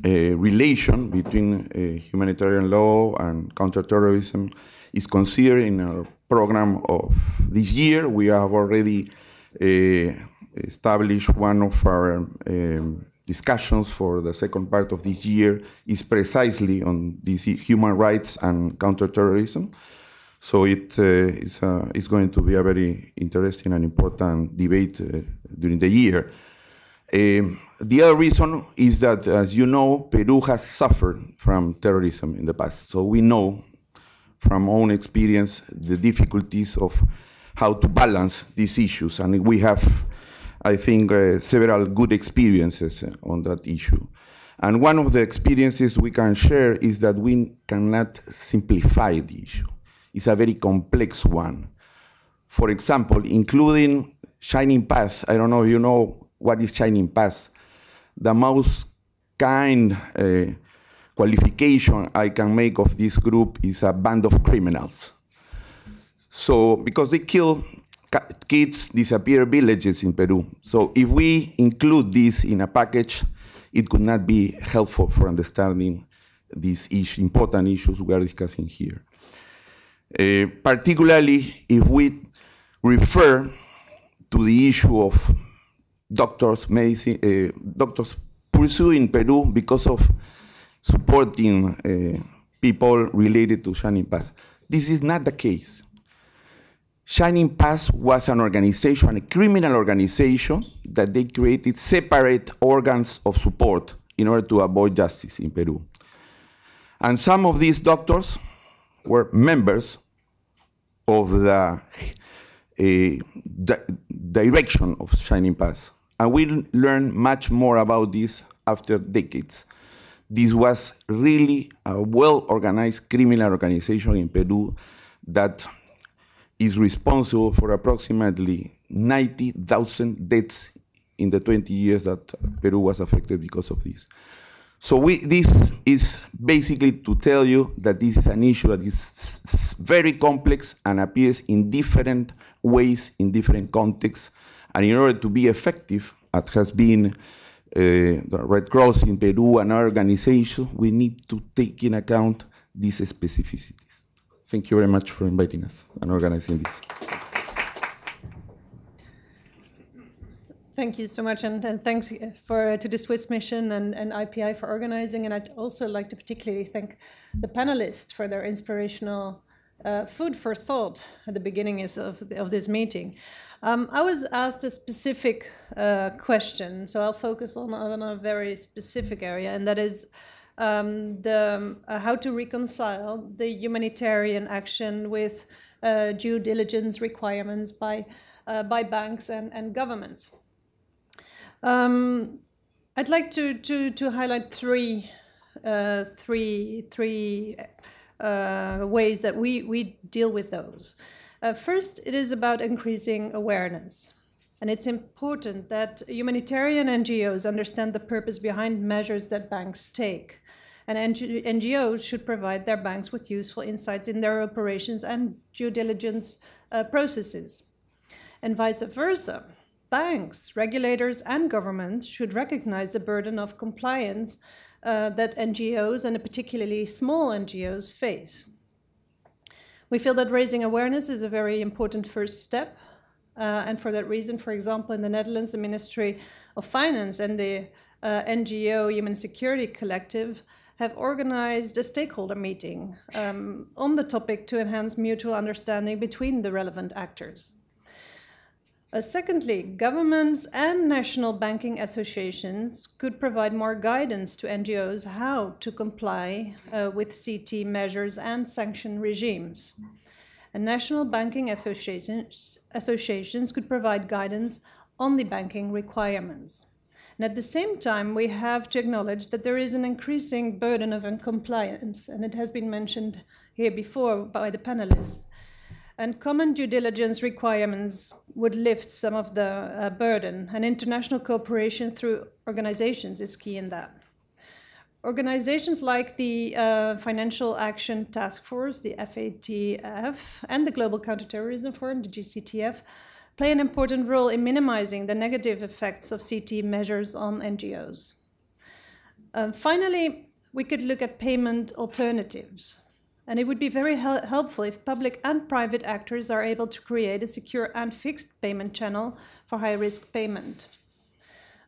relation between humanitarian law and counterterrorism is considered in our program of this year. We have already established one of our discussions for the second part of this year is precisely on these human rights and counterterrorism. So it's going to be a very interesting and important debate during the year. The other reason is that, as you know, Peru has suffered from terrorism in the past. So we know from own experience the difficulties of how to balance these issues. And we have, I think, several good experiences on that issue. And one of the experiences we can share is that we cannot simplify the issue. It's a very complex one. For example, including Shining Path. I don't know if you know what is Shining Path. The most kind qualification I can make of this group is a band of criminals. So, because they kill kids, disappear villages in Peru. So if we include this in a package, it could not be helpful for understanding these important issues we are discussing here. Particularly if we refer to the issue of doctors pursuing Peru because of supporting people related to Shining Path. This is not the case. Shining Path was an organization, a criminal organization, that they created separate organs of support in order to avoid justice in Peru. And some of these doctors were members of the direction of Shining Path. And we learned much more about this after decades. This was really a well-organized criminal organization in Peru that is responsible for approximately 90,000 deaths in the 20 years that Peru was affected because of this. So this is basically to tell you that this is an issue that is very complex and appears in different ways, in different contexts. And in order to be effective, as has been the Red Cross in Peru and our organization, we need to take in account these specificities. Thank you very much for inviting us and organizing this. Thank you so much, and thanks to the Swiss mission and IPI for organizing. And I'd also like to particularly thank the panelists for their inspirational food for thought at the beginning of this meeting. I was asked a specific question, so I'll focus on a very specific area, and that is how to reconcile the humanitarian action with due diligence requirements by banks and governments. I'd like to highlight three ways that we deal with those. First, it is about increasing awareness. And it's important that humanitarian NGOs understand the purpose behind measures that banks take. And NGOs should provide their banks with useful insights in their operations and due diligence processes. And vice versa. Banks, regulators, and governments should recognize the burden of compliance that NGOs, and particularly small NGOs, face. We feel that raising awareness is a very important first step. And for that reason, for example, in the Netherlands, the Ministry of Finance and the NGO Human Security Collective have organized a stakeholder meeting on the topic to enhance mutual understanding between the relevant actors. Secondly, governments and national banking associations could provide more guidance to NGOs how to comply with CT measures and sanction regimes. And national banking associations could provide guidance on the banking requirements. And at the same time, we have to acknowledge that there is an increasing burden of non-compliance, and it has been mentioned here before by the panelists. And common due diligence requirements would lift some of the burden, and international cooperation through organizations is key in that. Organizations like the Financial Action Task Force, the FATF, and the Global Counterterrorism Forum, the GCTF, play an important role in minimizing the negative effects of CT measures on NGOs. Finally, we could look at payment alternatives. And it would be very helpful if public and private actors are able to create a secure and fixed payment channel for high-risk payment.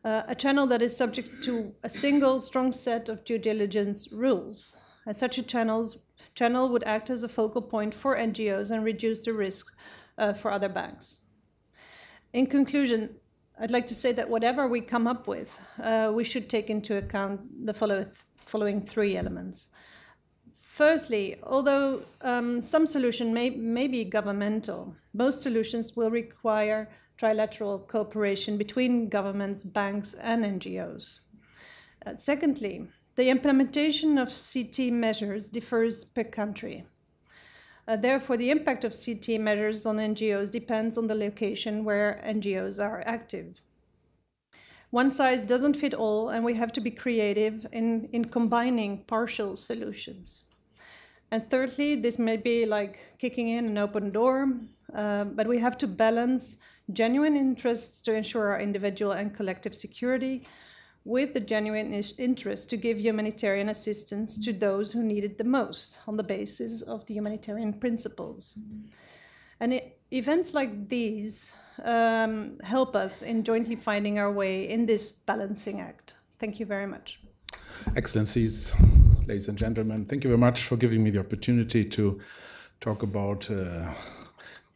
A channel that is subject to a single strong set of due diligence rules. As such a channel would act as a focal point for NGOs and reduce the risk for other banks. In conclusion, I'd like to say that whatever we come up with, we should take into account the following three elements. Firstly, although some solution may be governmental, most solutions will require trilateral cooperation between governments, banks, and NGOs. Secondly, the implementation of CT measures differs per country. Therefore, the impact of CT measures on NGOs depends on the location where NGOs are active. One size doesn't fit all, and we have to be creative in combining partial solutions. And thirdly, this may be like kicking in an open door, but we have to balance genuine interests to ensure our individual and collective security with the genuine interest to give humanitarian assistance to those who need it the most on the basis of the humanitarian principles. And events like these help us in jointly finding our way in this balancing act. Thank you very much. Excellencies, ladies and gentlemen, thank you very much for giving me the opportunity to talk about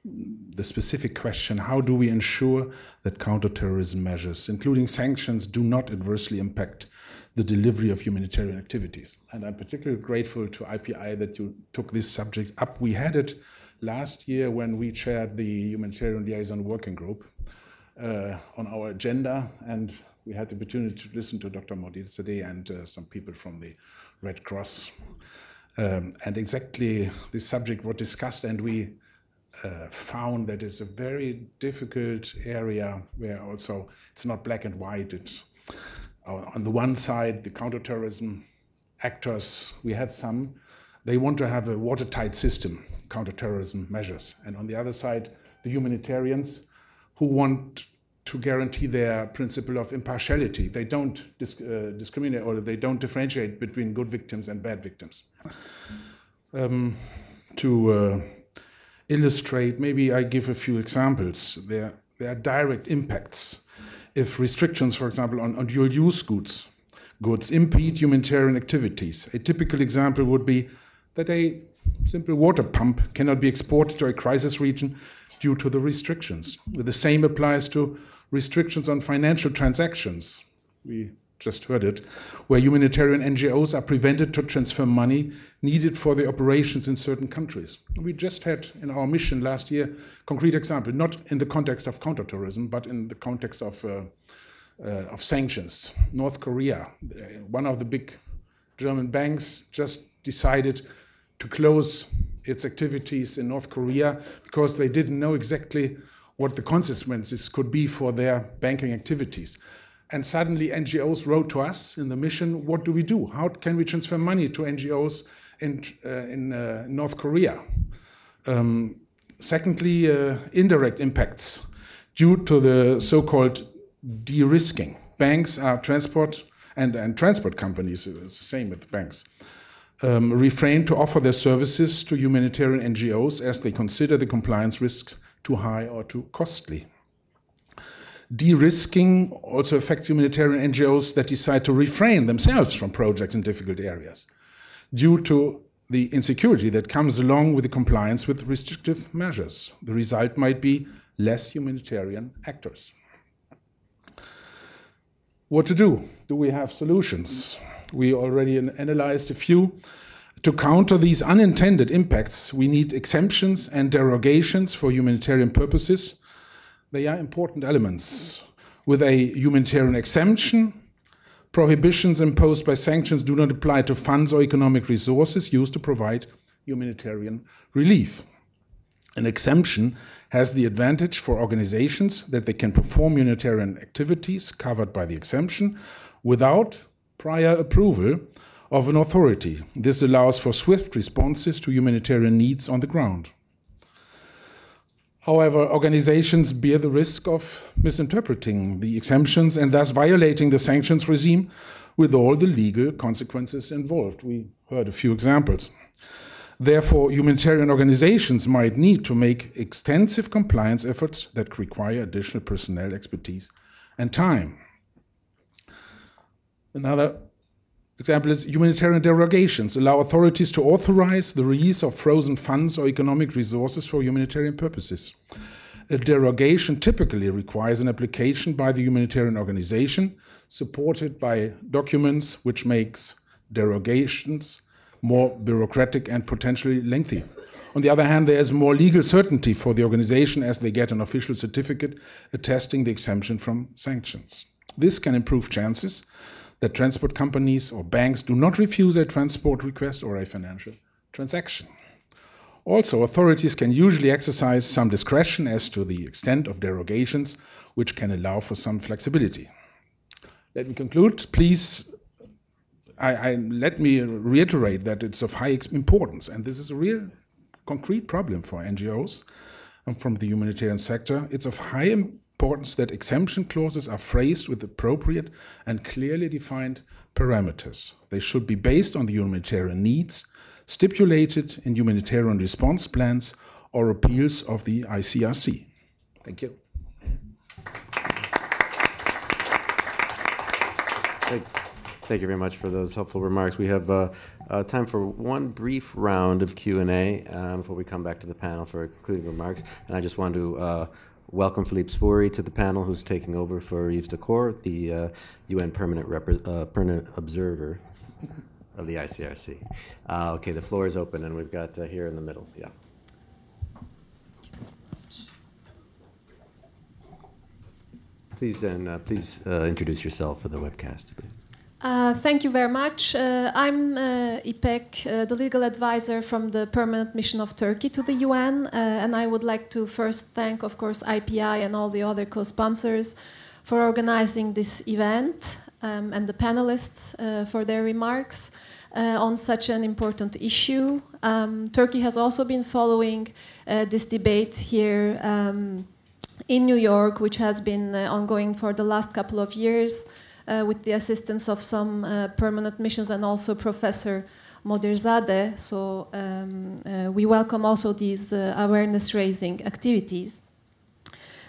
the specific question: how do we ensure that counterterrorism measures, including sanctions, do not adversely impact the delivery of humanitarian activities? And I'm particularly grateful to IPI that you took this subject up. We had it last year when we chaired the Humanitarian Liaison Working Group. on our agenda, and we had the opportunity to listen to Dr. Modise today and some people from the Red Cross. And exactly this subject was discussed, and we found that it's a very difficult area where also it's not black and white. It's on the one side, the counterterrorism actors, we had some, they want to have a watertight system, counterterrorism measures. And on the other side, the humanitarians who want to guarantee their principle of impartiality. They don't discriminate, or they don't differentiate between good victims and bad victims. To illustrate, maybe I give a few examples. There are direct impacts. If restrictions, for example, on dual-use goods impede humanitarian activities. A typical example would be that a simple water pump cannot be exported to a crisis region due to the restrictions. The same applies to restrictions on financial transactions. We just heard it, where humanitarian NGOs are prevented to transfer money needed for the operations in certain countries. We just had in our mission last year concrete example, not in the context of counterterrorism, but in the context of sanctions. North Korea, one of the big German banks just decided to close its activities in North Korea because they didn't know exactly what the consequences could be for their banking activities. And suddenly NGOs wrote to us in the mission, what do we do? How can we transfer money to NGOs in North Korea? Secondly, indirect impacts due to the so-called de-risking. Banks are transport, and transport companies, it's the same with banks, refrain to offer their services to humanitarian NGOs as they consider the compliance risks too high or too costly. De-risking also affects humanitarian NGOs that decide to refrain themselves from projects in difficult areas due to the insecurity that comes along with the compliance with restrictive measures. The result might be less humanitarian actors. What to do? Do we have solutions? We already analyzed a few. To counter these unintended impacts, we need exemptions and derogations for humanitarian purposes. They are important elements. With a humanitarian exemption, prohibitions imposed by sanctions do not apply to funds or economic resources used to provide humanitarian relief. An exemption has the advantage for organizations that they can perform humanitarian activities covered by the exemption without prior approval of an authority. This allows for swift responses to humanitarian needs on the ground. However, organizations bear the risk of misinterpreting the exemptions and thus violating the sanctions regime with all the legal consequences involved. We heard a few examples. Therefore, humanitarian organizations might need to make extensive compliance efforts that require additional personnel expertise and time. Another example is humanitarian derogations allow authorities to authorize the release of frozen funds or economic resources for humanitarian purposes. A derogation typically requires an application by the humanitarian organization, supported by documents, which makes derogations more bureaucratic and potentially lengthy. On the other hand, there is more legal certainty for the organization as they get an official certificate attesting the exemption from sanctions. This can improve chances that transport companies or banks do not refuse a transport request or a financial transaction. Also, authorities can usually exercise some discretion as to the extent of derogations, which can allow for some flexibility. Let me conclude. Please, let me reiterate that it's of high importance, and this is a real concrete problem for NGOs and from the humanitarian sector. It's of high importance that exemption clauses are phrased with appropriate and clearly defined parameters. They should be based on the humanitarian needs, stipulated in humanitarian response plans or appeals of the ICRC. Thank you. Thank you very much for those helpful remarks. We have time for one brief round of Q&A before we come back to the panel for concluding remarks. And I just want to welcome Philippe Spouri to the panel, who's taking over for Yves Dacour, the UN permanent observer of the ICRC. Okay, the floor is open, and we've got here in the middle. Yeah. Please introduce yourself for the webcast, please. Thank you very much. I'm İpek, the legal advisor from the Permanent Mission of Turkey to the UN, and I would like to first thank, of course, IPI and all the other co-sponsors for organizing this event, and the panelists for their remarks on such an important issue. Turkey has also been following this debate here in New York, which has been ongoing for the last couple of years, with the assistance of some permanent missions and also Professor Moderzadeh. So we welcome also these awareness-raising activities.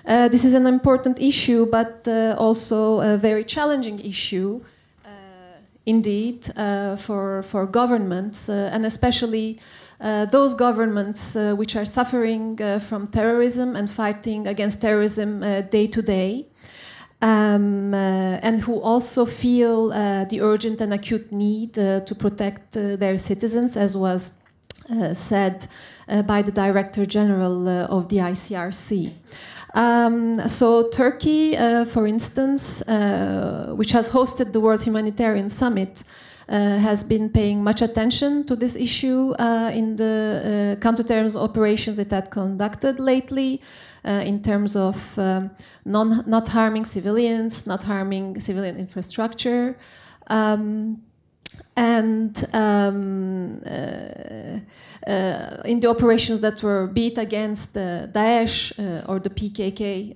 This is an important issue, but also a very challenging issue, indeed, for governments, and especially those governments which are suffering from terrorism and fighting against terrorism day to day. And who also feel the urgent and acute need to protect their citizens, as was said by the Director General of the ICRC. So Turkey, for instance, which has hosted the World Humanitarian Summit, has been paying much attention to this issue in the counterterrorism operations it had conducted lately, in terms of not harming civilians, not harming civilian infrastructure, and in the operations that were beat against Daesh or the PKK,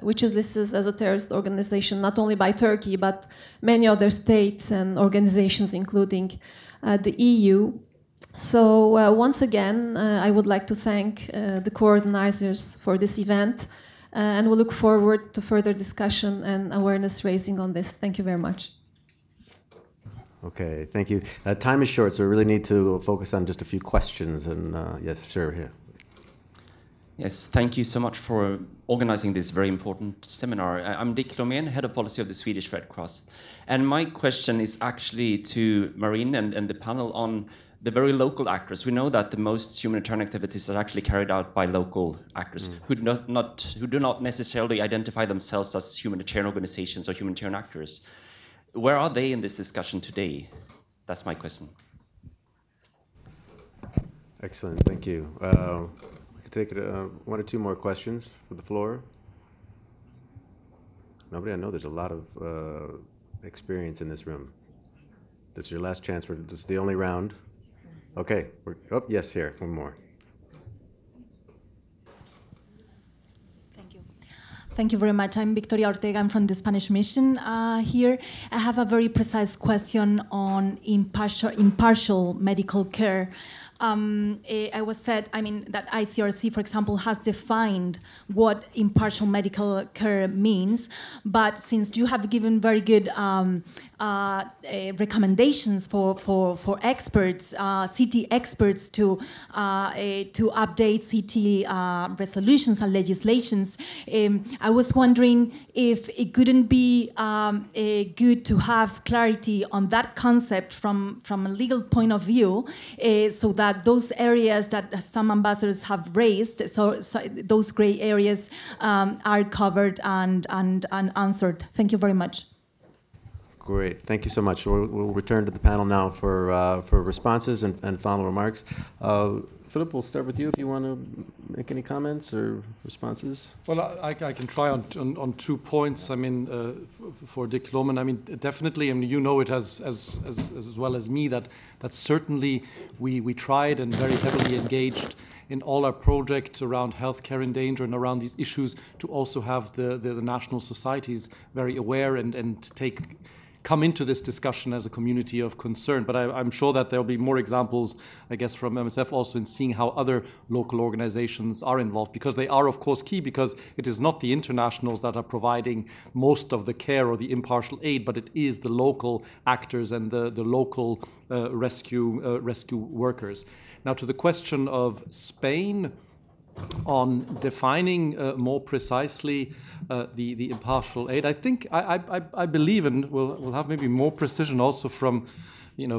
which is listed as a terrorist organization not only by Turkey but many other states and organizations, including the EU. So once again, I would like to thank the coordinators for this event, and we look forward to further discussion and awareness raising on this. Thank you very much. Okay, thank you. Time is short, so we really need to focus on just a few questions. And yes, sir, here. Yes, thank you so much for organizing this very important seminar. I'm Dick Lomén, Head of Policy of the Swedish Red Cross. And my question is actually to Marine and the panel on the very local actors. We know that the most humanitarian activities are actually carried out by local actors who do not necessarily identify themselves as humanitarian organizations or humanitarian actors. Where are they in this discussion today? That's my question. Excellent, thank you. We could take one or two more questions for the floor. Nobody? I know there's a lot of experience in this room. This is your last chance. This is the only round. Okay. Oh, yes, here, one more. Thank you very much. I'm Victoria Ortega. I'm from the Spanish mission here. I have a very precise question on impartial medical care. I was said, that ICRC, for example, has defined what impartial medical care means, but since you have given very good recommendations for experts, CT experts to update CT resolutions and legislations, I was wondering if it couldn't be good to have clarity on that concept from a legal point of view, so that those areas that some ambassadors have raised, so those gray areas are covered and answered. Thank you very much. Great, thank you so much. We'll return to the panel now for responses and final remarks. Philip, we'll start with you if you want to make any comments or responses. Well, I can try on 2 points. For Dick Lomén, definitely, you know it as well as me that certainly we tried and very heavily engaged in all our projects around healthcare in danger and around these issues to also have the national societies very aware and come into this discussion as a community of concern. But I'm sure that there'll be more examples, I guess, from MSF also in seeing how other local organizations are involved, because they are, of course, key, because it is not the internationals that are providing most of the care or the impartial aid, but it is the local actors and the local rescue workers. Now, to the question of Spain, on defining more precisely the impartial aid, I think I believe, and we'll have maybe more precision also from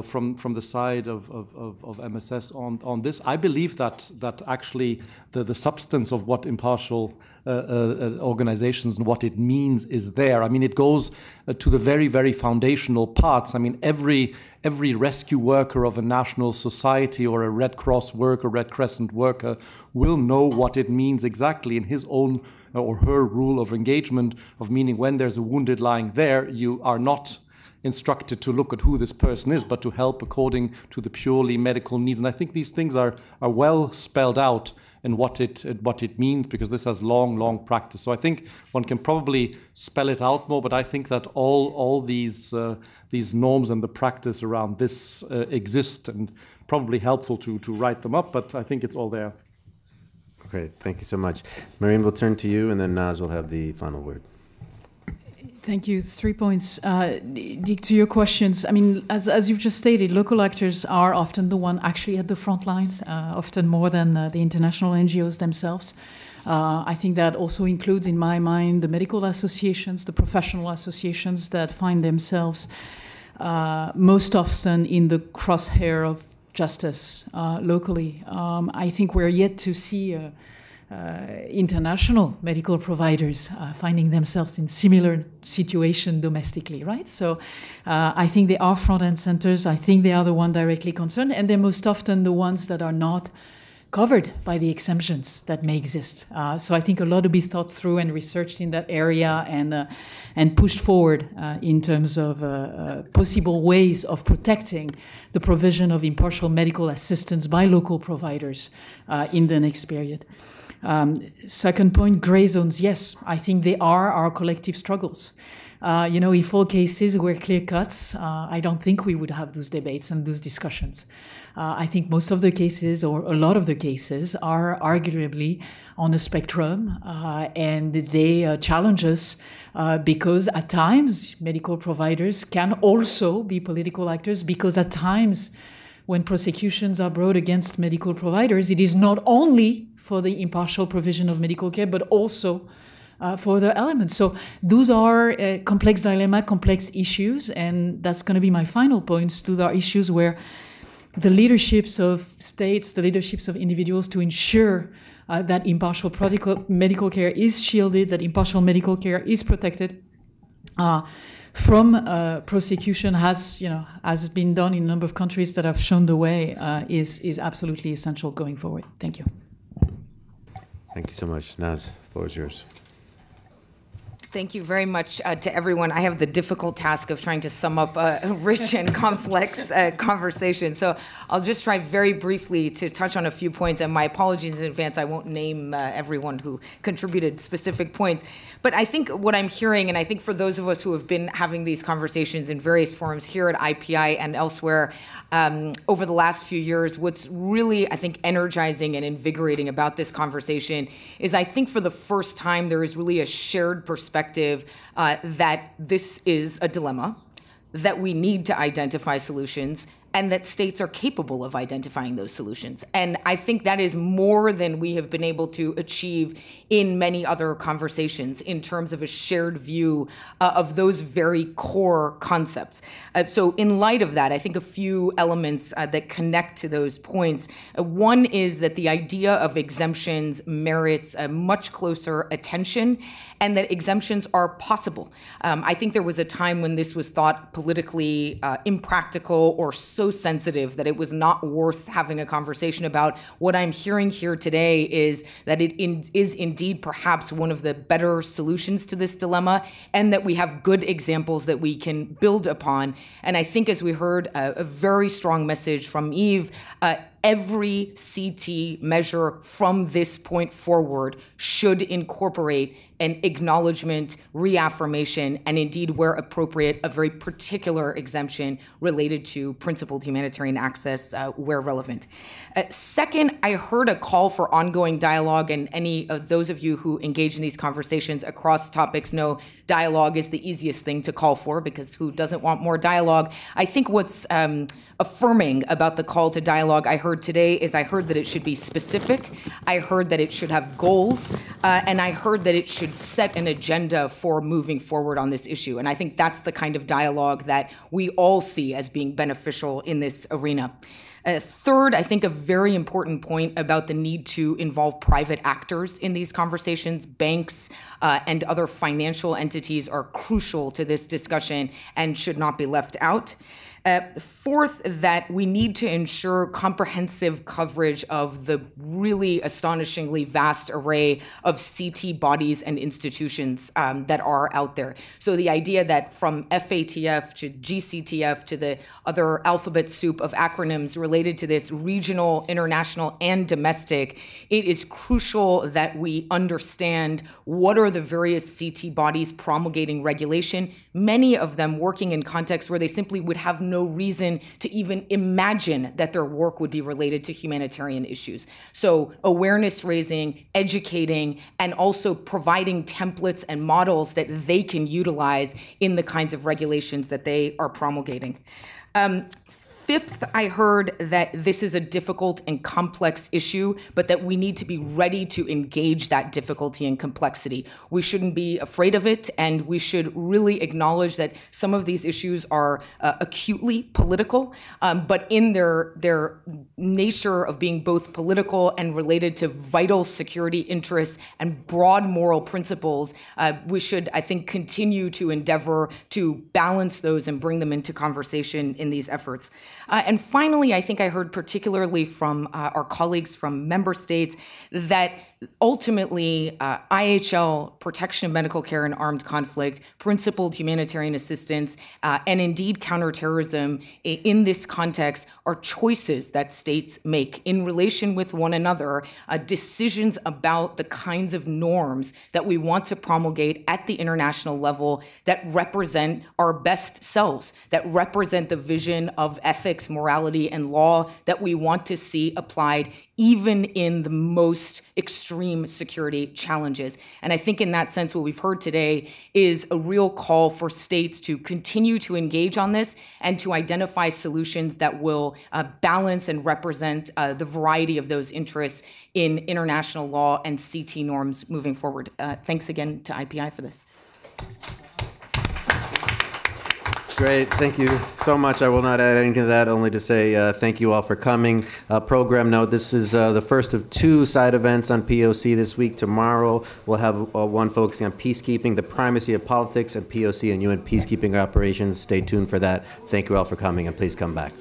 from the side of MSS on this. I believe that actually the substance of what impartial organizations and what it means is there. I mean, it goes to the very, very foundational parts. I mean, every rescue worker of a national society or a Red Cross worker, Red Crescent worker will know what it means exactly in his own or her rule of engagement, of meaning when there's a wounded lying there, you are not instructed to look at who this person is, but to help according to the purely medical needs. And I think these things are well spelled out in what it means, because this has long practice. So I think one can probably spell it out more, but I think that all these norms and the practice around this exist, and probably helpful to write them up, but I think it's all there. Great, thank you so much. Marine, we'll turn to you, and then Naz will have the final word. Thank you. 3 points. Dick, to your questions, I mean, as you've just stated, local actors are often the one actually at the front lines, often more than the international NGOs themselves. I think that also includes, in my mind, the medical associations, the professional associations that find themselves most often in the crosshair of justice locally. I think we're yet to see international medical providers finding themselves in similar situation domestically, right? So I think they are front-end centers. I think they are the one directly concerned, and they're most often the ones that are not covered by the exemptions that may exist. So I think a lot to be thought through and researched in that area, and pushed forward in terms of possible ways of protecting the provision of impartial medical assistance by local providers in the next period. Second point, gray zones. Yes, I think they are our collective struggles. If all cases were clear cuts, I don't think we would have those debates and those discussions. I think most of the cases, or a lot of the cases, are arguably on a spectrum, and they challenge us because at times medical providers can also be political actors, because at times when prosecutions are brought against medical providers, it is not only for the impartial provision of medical care, but also for other elements. So those are complex dilemma, complex issues, and that's going to be my final points. Those are issues where the leaderships of states, the leaderships of individuals to ensure that impartial medical care is shielded, that impartial medical care is protected from prosecution, has been done in a number of countries that have shown the way, is absolutely essential going forward. Thank you. Thank you so much. Naz, the floor is yours. Thank you very much to everyone. I have the difficult task of trying to sum up a rich and complex conversation. So I'll just try very briefly to touch on a few points, and my apologies in advance. I won't name everyone who contributed specific points. But I think what I'm hearing, and I think for those of us who have been having these conversations in various forums here at IPI and elsewhere over the last few years, what's really, I think, energizing and invigorating about this conversation is I think for the first time there is really a shared perspective that this is a dilemma, that we need to identify solutions, and that states are capable of identifying those solutions. And I think that is more than we have been able to achieve in many other conversations in terms of a shared view of those very core concepts. So in light of that, I think a few elements that connect to those points. One is that the idea of exemptions merits a much closer attention, and that exemptions are possible. I think there was a time when this was thought politically impractical or so sensitive that it was not worth having a conversation about. What I'm hearing here today is that it is indeed perhaps one of the better solutions to this dilemma, and that we have good examples that we can build upon. And I think, as we heard, a very strong message from Yves, every CT measure from this point forward should incorporate an acknowledgement, reaffirmation, and indeed, where appropriate, a very particular exemption related to principled humanitarian access where relevant. Second, I heard a call for ongoing dialogue, and any of those of you who engage in these conversations across topics know dialogue is the easiest thing to call for, because who doesn't want more dialogue? I think what's affirming about the call to dialogue I heard today is I heard that it should be specific, I heard that it should have goals, and I heard that it should set an agenda for moving forward on this issue. And I think that's the kind of dialogue that we all see as being beneficial in this arena. Third, I think a very important point about the need to involve private actors in these conversations. Banks and other financial entities are crucial to this discussion and should not be left out. Fourth, that we need to ensure comprehensive coverage of the really astonishingly vast array of CT bodies and institutions that are out there. So the idea that from FATF to GCTF to the other alphabet soup of acronyms related to this, regional, international, and domestic, it is crucial that we understand what are the various CT bodies promulgating regulation, many of them working in contexts where they simply would have no reason to even imagine that their work would be related to humanitarian issues. So awareness raising, educating, and also providing templates and models that they can utilize in the kinds of regulations that they are promulgating. Fifth, I heard that this is a difficult and complex issue, but that we need to be ready to engage that difficulty and complexity. We shouldn't be afraid of it, and we should really acknowledge that some of these issues are acutely political, but in their nature of being both political and related to vital security interests and broad moral principles, we should, I think, continue to endeavor to balance those and bring them into conversation in these efforts. And finally, I think I heard particularly from our colleagues from member states that ultimately, IHL, protection of medical care in armed conflict, principled humanitarian assistance, and indeed counterterrorism in this context are choices that states make in relation with one another, decisions about the kinds of norms that we want to promulgate at the international level that represent our best selves, that represent the vision of ethics, morality, and law that we want to see applied even in the most extreme security challenges. And I think in that sense, what we've heard today is a real call for states to continue to engage on this and to identify solutions that will balance and represent the variety of those interests in international law and CT norms moving forward. Thanks again to IPI for this. Great, thank you so much. I will not add anything to that, only to say thank you all for coming. Program note, this is the first of 2 side events on POC this week. Tomorrow we'll have one focusing on peacekeeping, the primacy of politics, and POC and UN peacekeeping operations. Stay tuned for that. Thank you all for coming, and please come back.